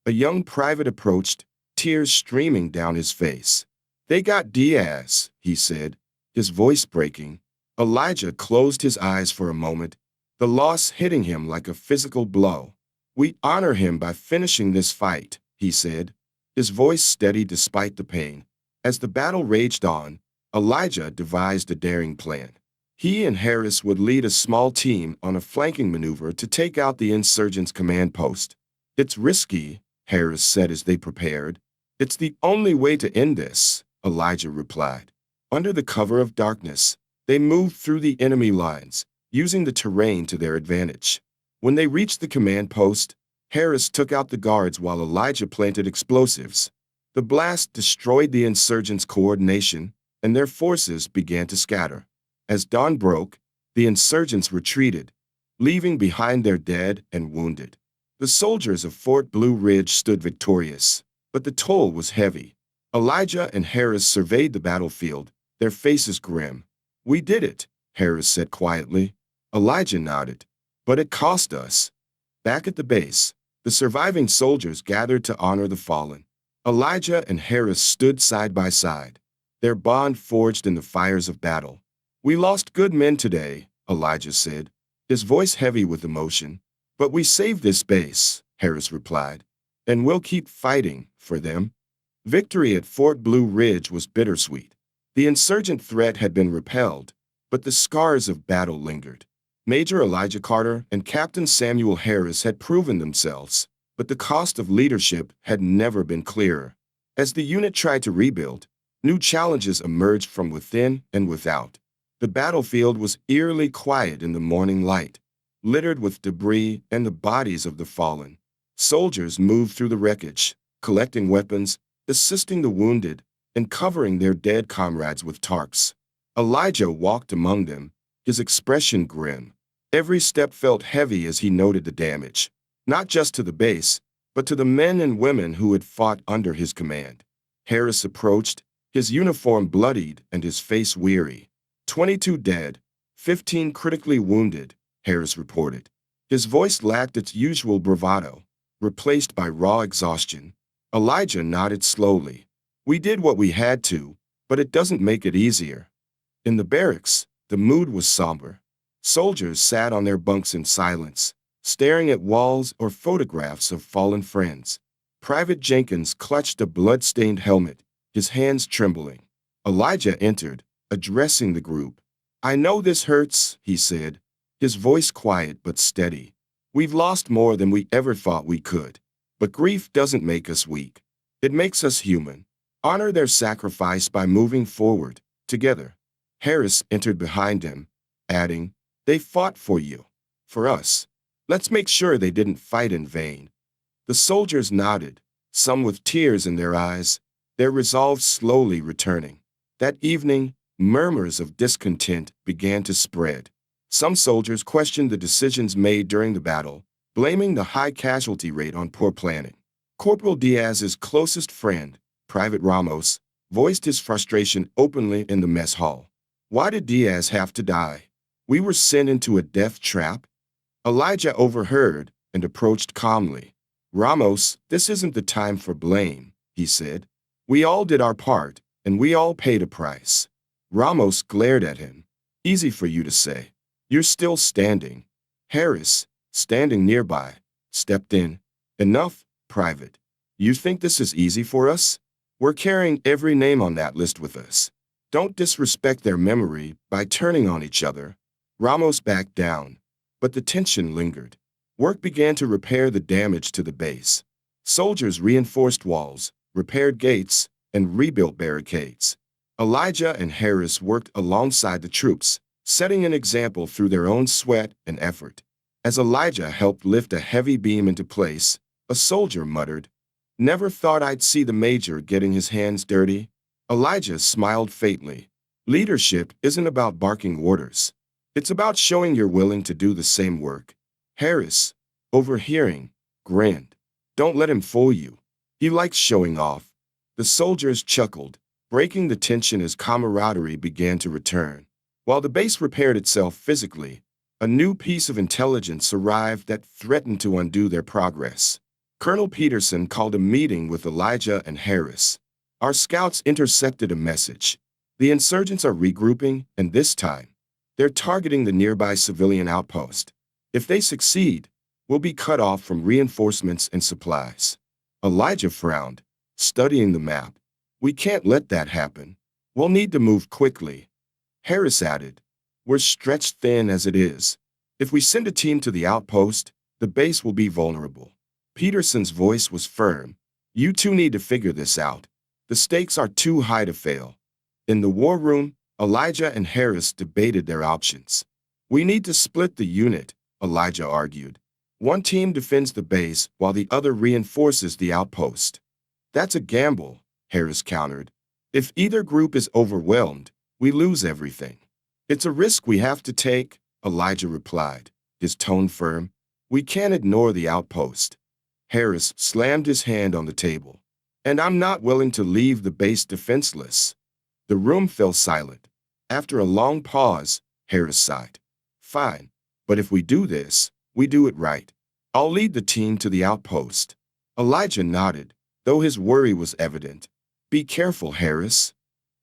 A young private approached, tears streaming down his face. They got Diaz, he said, his voice breaking. Elijah closed his eyes for a moment, the loss hitting him like a physical blow. We honor him by finishing this fight, he said, his voice steady despite the pain. As the battle raged on, Elijah devised a daring plan. He and Harris would lead a small team on a flanking maneuver to take out the insurgents' command post. It's risky, Harris said as they prepared. It's the only way to end this, Elijah replied. Under the cover of darkness, they moved through the enemy lines, using the terrain to their advantage. When they reached the command post, Harris took out the guards while Elijah planted explosives. The blast destroyed the insurgents' coordination, and their forces began to scatter. As dawn broke, the insurgents retreated, leaving behind their dead and wounded. The soldiers of Fort Blue Ridge stood victorious, but the toll was heavy. Elijah and Harris surveyed the battlefield, their faces grim. We did it, Harris said quietly. Elijah nodded. But it cost us. Back at the base, the surviving soldiers gathered to honor the fallen. Elijah and Harris stood side by side, their bond forged in the fires of battle. We lost good men today, Elijah said, his voice heavy with emotion. But we saved this base, Harris replied, and we'll keep fighting for them. Victory at Fort Blue Ridge was bittersweet. The insurgent threat had been repelled, but the scars of battle lingered. Major Elijah Carter and Captain Samuel Harris had proven themselves, but the cost of leadership had never been clearer. As the unit tried to rebuild, new challenges emerged from within and without. The battlefield was eerily quiet in the morning light, littered with debris and the bodies of the fallen. Soldiers moved through the wreckage, collecting weapons, assisting the wounded, and covering their dead comrades with tarps. Elijah walked among them, his expression grim. Every step felt heavy as he noted the damage, not just to the base, but to the men and women who had fought under his command. Harris approached, his uniform bloodied and his face weary. 22 dead, 15 critically wounded, Harris reported. His voice lacked its usual bravado, replaced by raw exhaustion. Elijah nodded slowly. We did what we had to, but it doesn't make it easier. In the barracks, the mood was somber. Soldiers sat on their bunks in silence, staring at walls or photographs of fallen friends. Private Jenkins clutched a blood-stained helmet, his hands trembling. Elijah entered, addressing the group. I know this hurts, he said, his voice quiet but steady. We've lost more than we ever thought we could. But grief doesn't make us weak. It makes us human. Honor their sacrifice by moving forward, together. Harris entered behind him, adding, They fought for you. For us. Let's make sure they didn't fight in vain. The soldiers nodded, some with tears in their eyes, their resolve slowly returning. That evening, murmurs of discontent began to spread. Some soldiers questioned the decisions made during the battle, blaming the high casualty rate on poor planning. Corporal Diaz's closest friend, Private Ramos, voiced his frustration openly in the mess hall. Why did Diaz have to die? We were sent into a death trap? Elijah overheard and approached calmly. Ramos, this isn't the time for blame, he said. We all did our part, and we all paid a price. Ramos glared at him. Easy for you to say. You're still standing. Harris, standing nearby, stepped in. Enough, Private. You think this is easy for us? We're carrying every name on that list with us. Don't disrespect their memory by turning on each other. Ramos backed down, but the tension lingered. Work began to repair the damage to the base. Soldiers reinforced walls, repaired gates, and rebuilt barricades. Elijah and Harris worked alongside the troops, setting an example through their own sweat and effort. As Elijah helped lift a heavy beam into place, a soldier muttered, "Never thought I'd see the major getting his hands dirty." Elijah smiled faintly. Leadership isn't about barking orders. It's about showing you're willing to do the same work. Harris, overhearing, grinned. Don't let him fool you. He likes showing off. The soldiers chuckled, breaking the tension as camaraderie began to return. While the base repaired itself physically, a new piece of intelligence arrived that threatened to undo their progress. Colonel Peterson called a meeting with Elijah and Harris. Our scouts intercepted a message. The insurgents are regrouping, and this time, they're targeting the nearby civilian outpost. If they succeed, we'll be cut off from reinforcements and supplies. Elijah frowned, studying the map. We can't let that happen. We'll need to move quickly. Harris added, we're stretched thin as it is. If we send a team to the outpost, the base will be vulnerable. Peterson's voice was firm. You two need to figure this out. The stakes are too high to fail. In the war room, Elijah and Harris debated their options. We need to split the unit, Elijah argued. One team defends the base while the other reinforces the outpost. That's a gamble, Harris countered. If either group is overwhelmed, we lose everything. It's a risk we have to take, Elijah replied, his tone firm. We can't ignore the outpost. Harris slammed his hand on the table. And I'm not willing to leave the base defenseless. The room fell silent. After a long pause, Harris sighed. Fine, but if we do this, we do it right. I'll lead the team to the outpost. Elijah nodded, though his worry was evident. Be careful, Harris.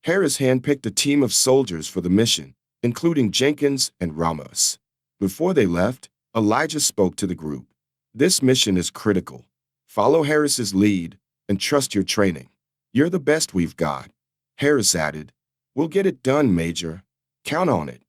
Harris handpicked a team of soldiers for the mission, including Jenkins and Ramos. Before they left, Elijah spoke to the group. This mission is critical. Follow Harris's lead and trust your training. You're the best we've got. Harris added, we'll get it done, Major. Count on it.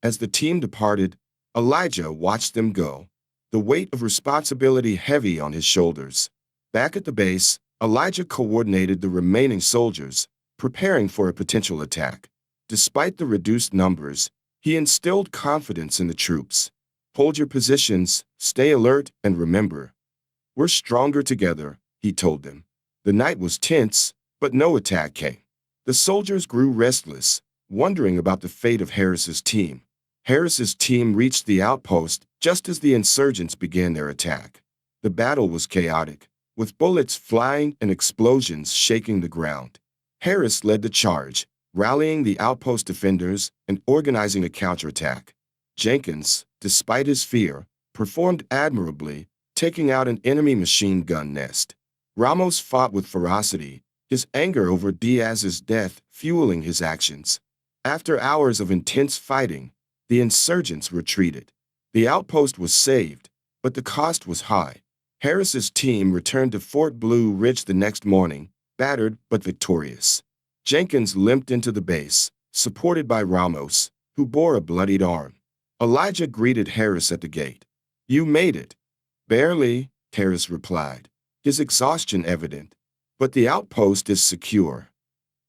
As the team departed, Elijah watched them go, the weight of responsibility heavy on his shoulders. Back at the base, Elijah coordinated the remaining soldiers, preparing for a potential attack. Despite the reduced numbers, he instilled confidence in the troops. Hold your positions, stay alert, and remember, we're stronger together, he told them. The night was tense, but no attack came. The soldiers grew restless, wondering about the fate of Harris's team. Harris's team reached the outpost just as the insurgents began their attack. The battle was chaotic, with bullets flying and explosions shaking the ground. Harris led the charge, rallying the outpost defenders and organizing a counterattack. Jenkins, despite his fear, performed admirably, taking out an enemy machine gun nest. Ramos fought with ferocity, his anger over Diaz's death fueling his actions. After hours of intense fighting, the insurgents retreated. The outpost was saved, but the cost was high. Harris's team returned to Fort Blue Ridge the next morning, battered but victorious. Jenkins limped into the base, supported by Ramos, who bore a bloodied arm. Elijah greeted Harris at the gate. You made it. Barely, Harris replied, his exhaustion evident. But the outpost is secure.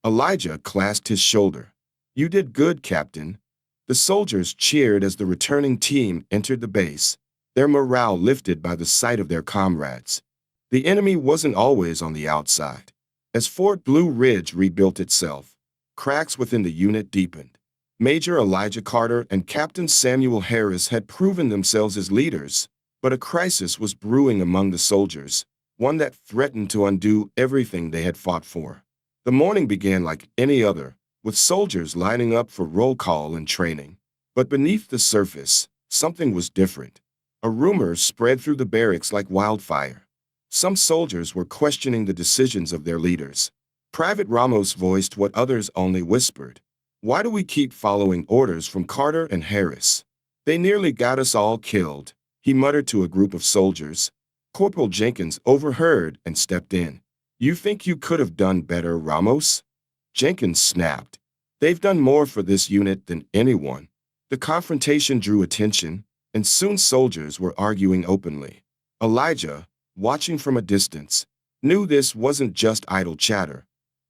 Elijah clasped his shoulder. You did good, Captain. The soldiers cheered as the returning team entered the base, their morale lifted by the sight of their comrades. The enemy wasn't always on the outside. As Fort Blue Ridge rebuilt itself, cracks within the unit deepened. Major Elijah Carter and Captain Samuel Harris had proven themselves as leaders, but a crisis was brewing among the soldiers, one that threatened to undo everything they had fought for. The morning began like any other, with soldiers lining up for roll call and training. But beneath the surface, something was different. A rumor spread through the barracks like wildfire. Some soldiers were questioning the decisions of their leaders. Private Ramos voiced what others only whispered. Why do we keep following orders from Carter and Harris? They nearly got us all killed, he muttered to a group of soldiers. Corporal Jenkins overheard and stepped in. You think you could have done better, Ramos? Jenkins snapped. They've done more for this unit than anyone. The confrontation drew attention, and soon soldiers were arguing openly. Elijah, watching from a distance, knew this wasn't just idle chatter.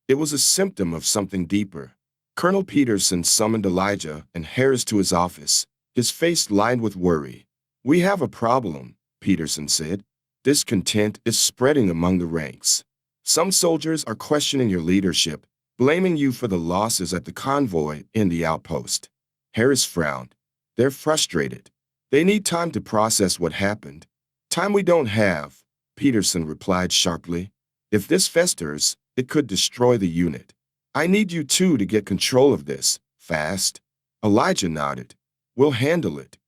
It was a symptom of something deeper. Colonel Peterson summoned Elijah and Harris to his office, his face lined with worry. "We have a problem," Peterson said. "Discontent is spreading among the ranks. Some soldiers are questioning your leadership, blaming you for the losses at the convoy and the outpost." Harris frowned. "They're frustrated. They need time to process what happened." "Time we don't have," Peterson replied sharply. "If this festers, it could destroy the unit. I need you two to get control of this, fast." Elijah nodded. "We'll handle it."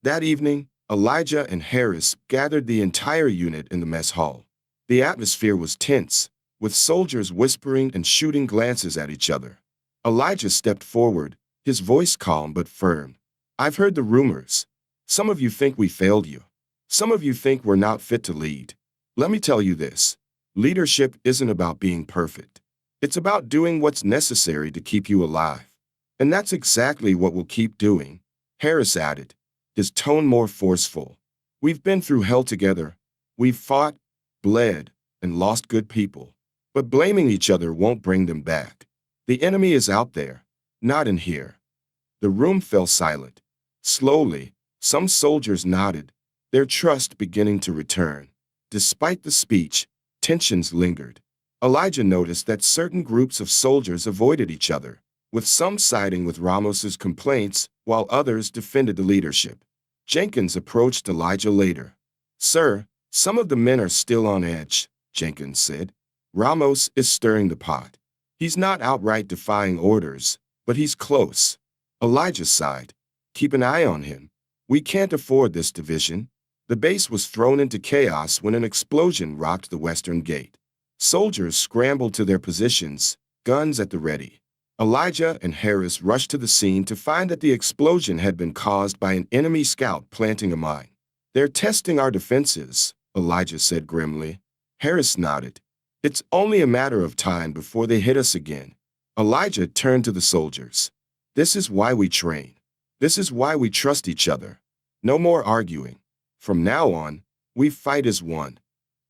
That evening, Elijah and Harris gathered the entire unit in the mess hall. The atmosphere was tense, with soldiers whispering and shooting glances at each other. Elijah stepped forward, his voice calm but firm. "I've heard the rumors. Some of you think we failed you. Some of you think we're not fit to lead. Let me tell you this. Leadership isn't about being perfect. It's about doing what's necessary to keep you alive. And that's exactly what we'll keep doing," Harris added, his tone more forceful. "We've been through hell together. We've fought, bled, and lost good people. But blaming each other won't bring them back. The enemy is out there, not in here." The room fell silent. Slowly, some soldiers nodded, their trust beginning to return. Despite the speech, tensions lingered. Elijah noticed that certain groups of soldiers avoided each other, with some siding with Ramos's complaints while others defended the leadership. Jenkins approached Elijah later. "Sir, some of the men are still on edge," Jenkins said. "Ramos is stirring the pot. He's not outright defying orders, but he's close." Elijah sighed. "Keep an eye on him. We can't afford this division." The base was thrown into chaos when an explosion rocked the western gate. Soldiers scrambled to their positions, guns at the ready. Elijah and Harris rushed to the scene to find that the explosion had been caused by an enemy scout planting a mine. "They're testing our defenses," Elijah said grimly. Harris nodded. "It's only a matter of time before they hit us again." Elijah turned to the soldiers. "This is why we train. This is why we trust each other. No more arguing. From now on, we fight as one."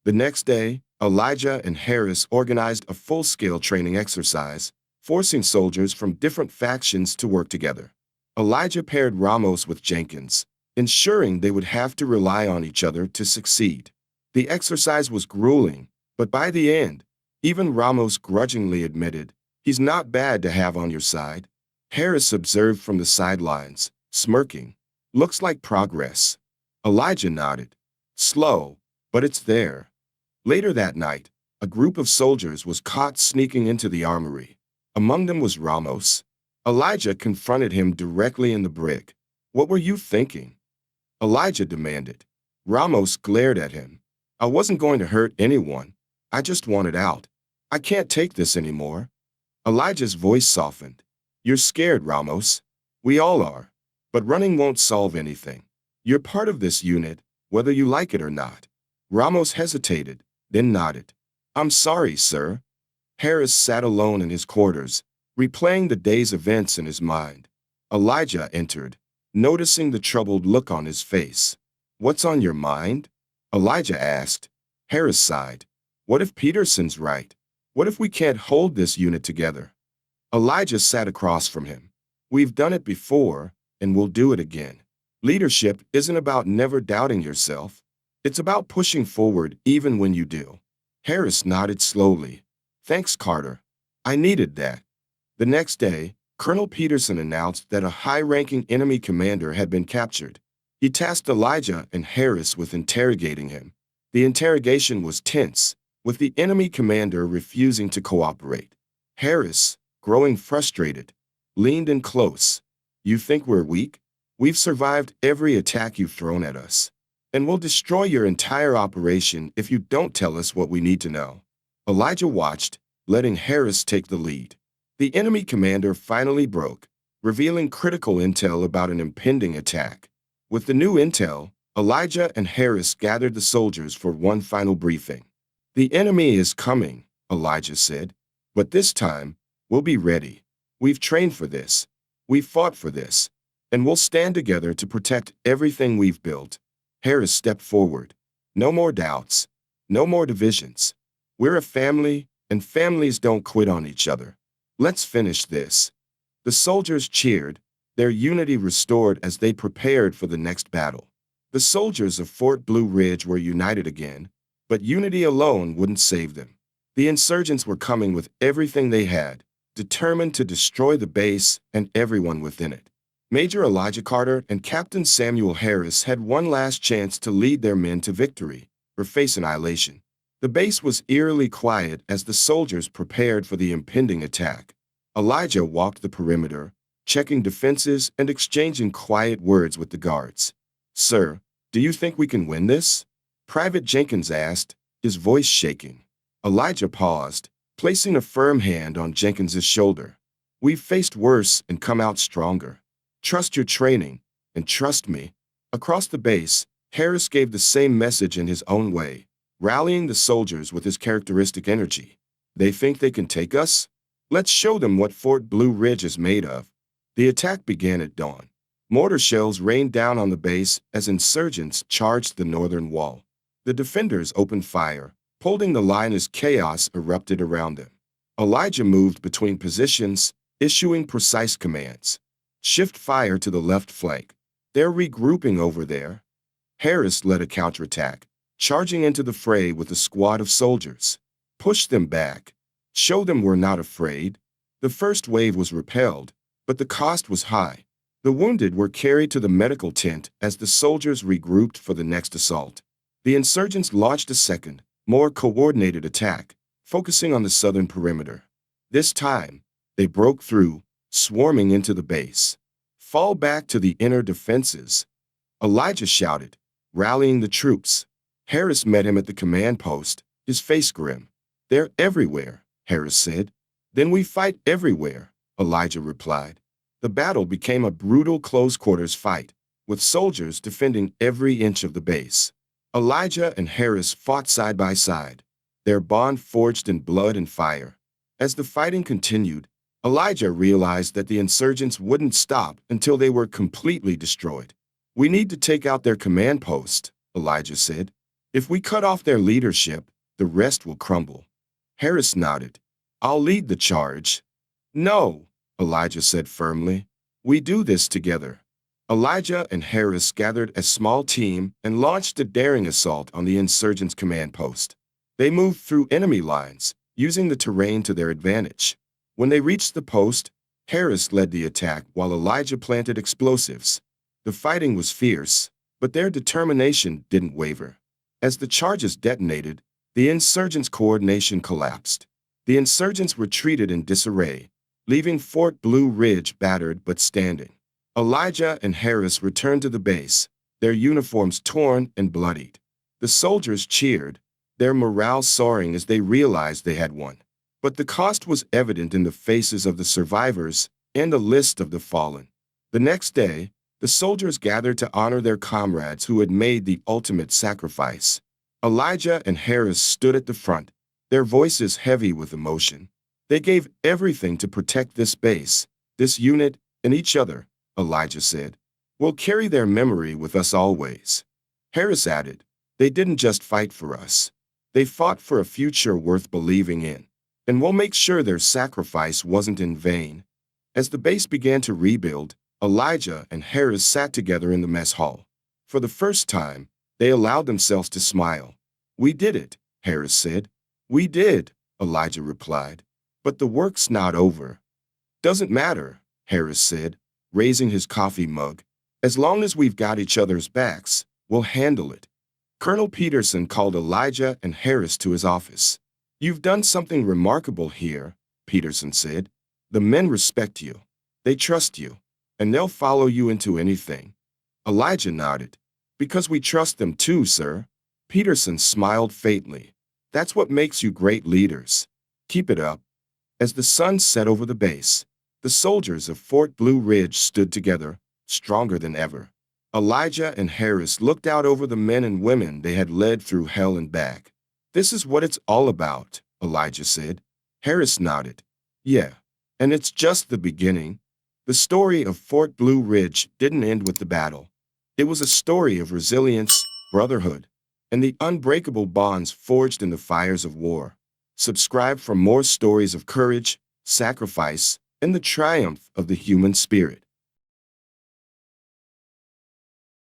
The next day, Elijah and Harris organized a full-scale training exercise, forcing soldiers from different factions to work together. Elijah paired Ramos with Jenkins, ensuring they would have to rely on each other to succeed. The exercise was grueling, but by the end, even Ramos grudgingly admitted, "He's not bad to have on your side." Harris observed from the sidelines, smirking. "Looks like progress." Elijah nodded. "Slow, but it's there." Later that night, a group of soldiers was caught sneaking into the armory. Among them was Ramos. Elijah confronted him directly in the brig. "What were you thinking?" Elijah demanded. Ramos glared at him. "I wasn't going to hurt anyone. I just wanted out. I can't take this anymore." Elijah's voice softened. "You're scared, Ramos. We all are. But running won't solve anything. You're part of this unit, whether you like it or not." Ramos hesitated, then nodded. "I'm sorry, sir." Harris sat alone in his quarters, replaying the day's events in his mind. Elijah entered, noticing the troubled look on his face. "What's on your mind?" Elijah asked. Harris sighed. "What if Peterson's right? What if we can't hold this unit together?" Elijah sat across from him. "We've done it before, and we'll do it again. Leadership isn't about never doubting yourself. It's about pushing forward even when you do." Harris nodded slowly. "Thanks, Carter. I needed that." The next day, Colonel Peterson announced that a high-ranking enemy commander had been captured. He tasked Elijah and Harris with interrogating him. The interrogation was tense, with the enemy commander refusing to cooperate. Harris, growing frustrated, leaned in close. "You think we're weak? We've survived every attack you've thrown at us. And we'll destroy your entire operation if you don't tell us what we need to know." Elijah watched, letting Harris take the lead. The enemy commander finally broke, revealing critical intel about an impending attack. With the new intel, Elijah and Harris gathered the soldiers for one final briefing. "The enemy is coming," Elijah said. "But this time, we'll be ready. We've trained for this. We've fought for this. And we'll stand together to protect everything we've built." Harris stepped forward. "No more doubts. No more divisions. We're a family, and families don't quit on each other. Let's finish this. The soldiers cheered, their unity restored as they prepared for the next battle. The soldiers of Fort Blue Ridge were united again, but unity alone wouldn't save them. The insurgents were coming with everything they had, determined to destroy the base and everyone within it. Major Elijah Carter and Captain Samuel Harris had one last chance to lead their men to victory or face annihilation. The base was eerily quiet as the soldiers prepared for the impending attack. Elijah walked the perimeter, checking defenses and exchanging quiet words with the guards. "Sir, do you think we can win this?" Private Jenkins asked, his voice shaking. Elijah paused, placing a firm hand on Jenkins's shoulder. "We've faced worse and come out stronger. Trust your training, and trust me." Across the base, Harris gave the same message in his own way, rallying the soldiers with his characteristic energy. "They think they can take us? Let's show them what Fort Blue Ridge is made of." The attack began at dawn. Mortar shells rained down on the base as insurgents charged the northern wall. The defenders opened fire, holding the line as chaos erupted around them. Elijah moved between positions, issuing precise commands. "Shift fire to the left flank. They're regrouping over there." Harris led a counterattack, charging into the fray with a squad of soldiers. "Push them back. Show them we're not afraid." The first wave was repelled, but the cost was high. The wounded were carried to the medical tent as the soldiers regrouped for the next assault. The insurgents launched a second, more coordinated attack, focusing on the southern perimeter. This time, they broke through, swarming into the base. "Fall back to the inner defenses," Elijah shouted, rallying the troops. Harris met him at the command post, his face grim. "They're everywhere," Harris said. "Then we fight everywhere," Elijah replied. The battle became a brutal close-quarters fight, with soldiers defending every inch of the base. Elijah and Harris fought side by side, their bond forged in blood and fire. As the fighting continued, Elijah realized that the insurgents wouldn't stop until they were completely destroyed. "We need to take out their command post," Elijah said. "If we cut off their leadership, the rest will crumble." Harris nodded. "I'll lead the charge." "No," Elijah said firmly. "We do this together." Elijah and Harris gathered a small team and launched a daring assault on the insurgents' command post. They moved through enemy lines, using the terrain to their advantage. When they reached the post, Harris led the attack while Elijah planted explosives. The fighting was fierce, but their determination didn't waver. As the charges detonated, the insurgents' coordination collapsed. The insurgents retreated in disarray, leaving Fort Blue Ridge battered but standing. Elijah and Harris returned to the base, their uniforms torn and bloodied. The soldiers cheered, their morale soaring as they realized they had won. But the cost was evident in the faces of the survivors and the list of the fallen. The next day, the soldiers gathered to honor their comrades who had made the ultimate sacrifice. Elijah and Harris stood at the front, their voices heavy with emotion. They gave everything to protect this base, this unit, and each other, Elijah said. "We'll carry their memory with us always." Harris added, "They didn't just fight for us. They fought for a future worth believing in. And we'll make sure their sacrifice wasn't in vain." As the base began to rebuild, Elijah and Harris sat together in the mess hall. For the first time, they allowed themselves to smile. "We did it," Harris said. "We did," Elijah replied. "But the work's not over." "Doesn't matter," Harris said, raising his coffee mug. "As long as we've got each other's backs, we'll handle it." Colonel Peterson called Elijah and Harris to his office. "You've done something remarkable here," Peterson said. "The men respect you. They trust you, and they'll follow you into anything." Elijah nodded. "Because we trust them too, sir." Peterson smiled faintly. "That's what makes you great leaders. Keep it up." As the sun set over the base, the soldiers of Fort Blue Ridge stood together, stronger than ever. Elijah and Harris looked out over the men and women they had led through hell and back. "This is what it's all about," Elijah said. Harris nodded. "Yeah, and it's just the beginning." The story of Fort Blue Ridge didn't end with the battle. It was a story of resilience, brotherhood, and the unbreakable bonds forged in the fires of war. Subscribe for more stories of courage, sacrifice, and the triumph of the human spirit.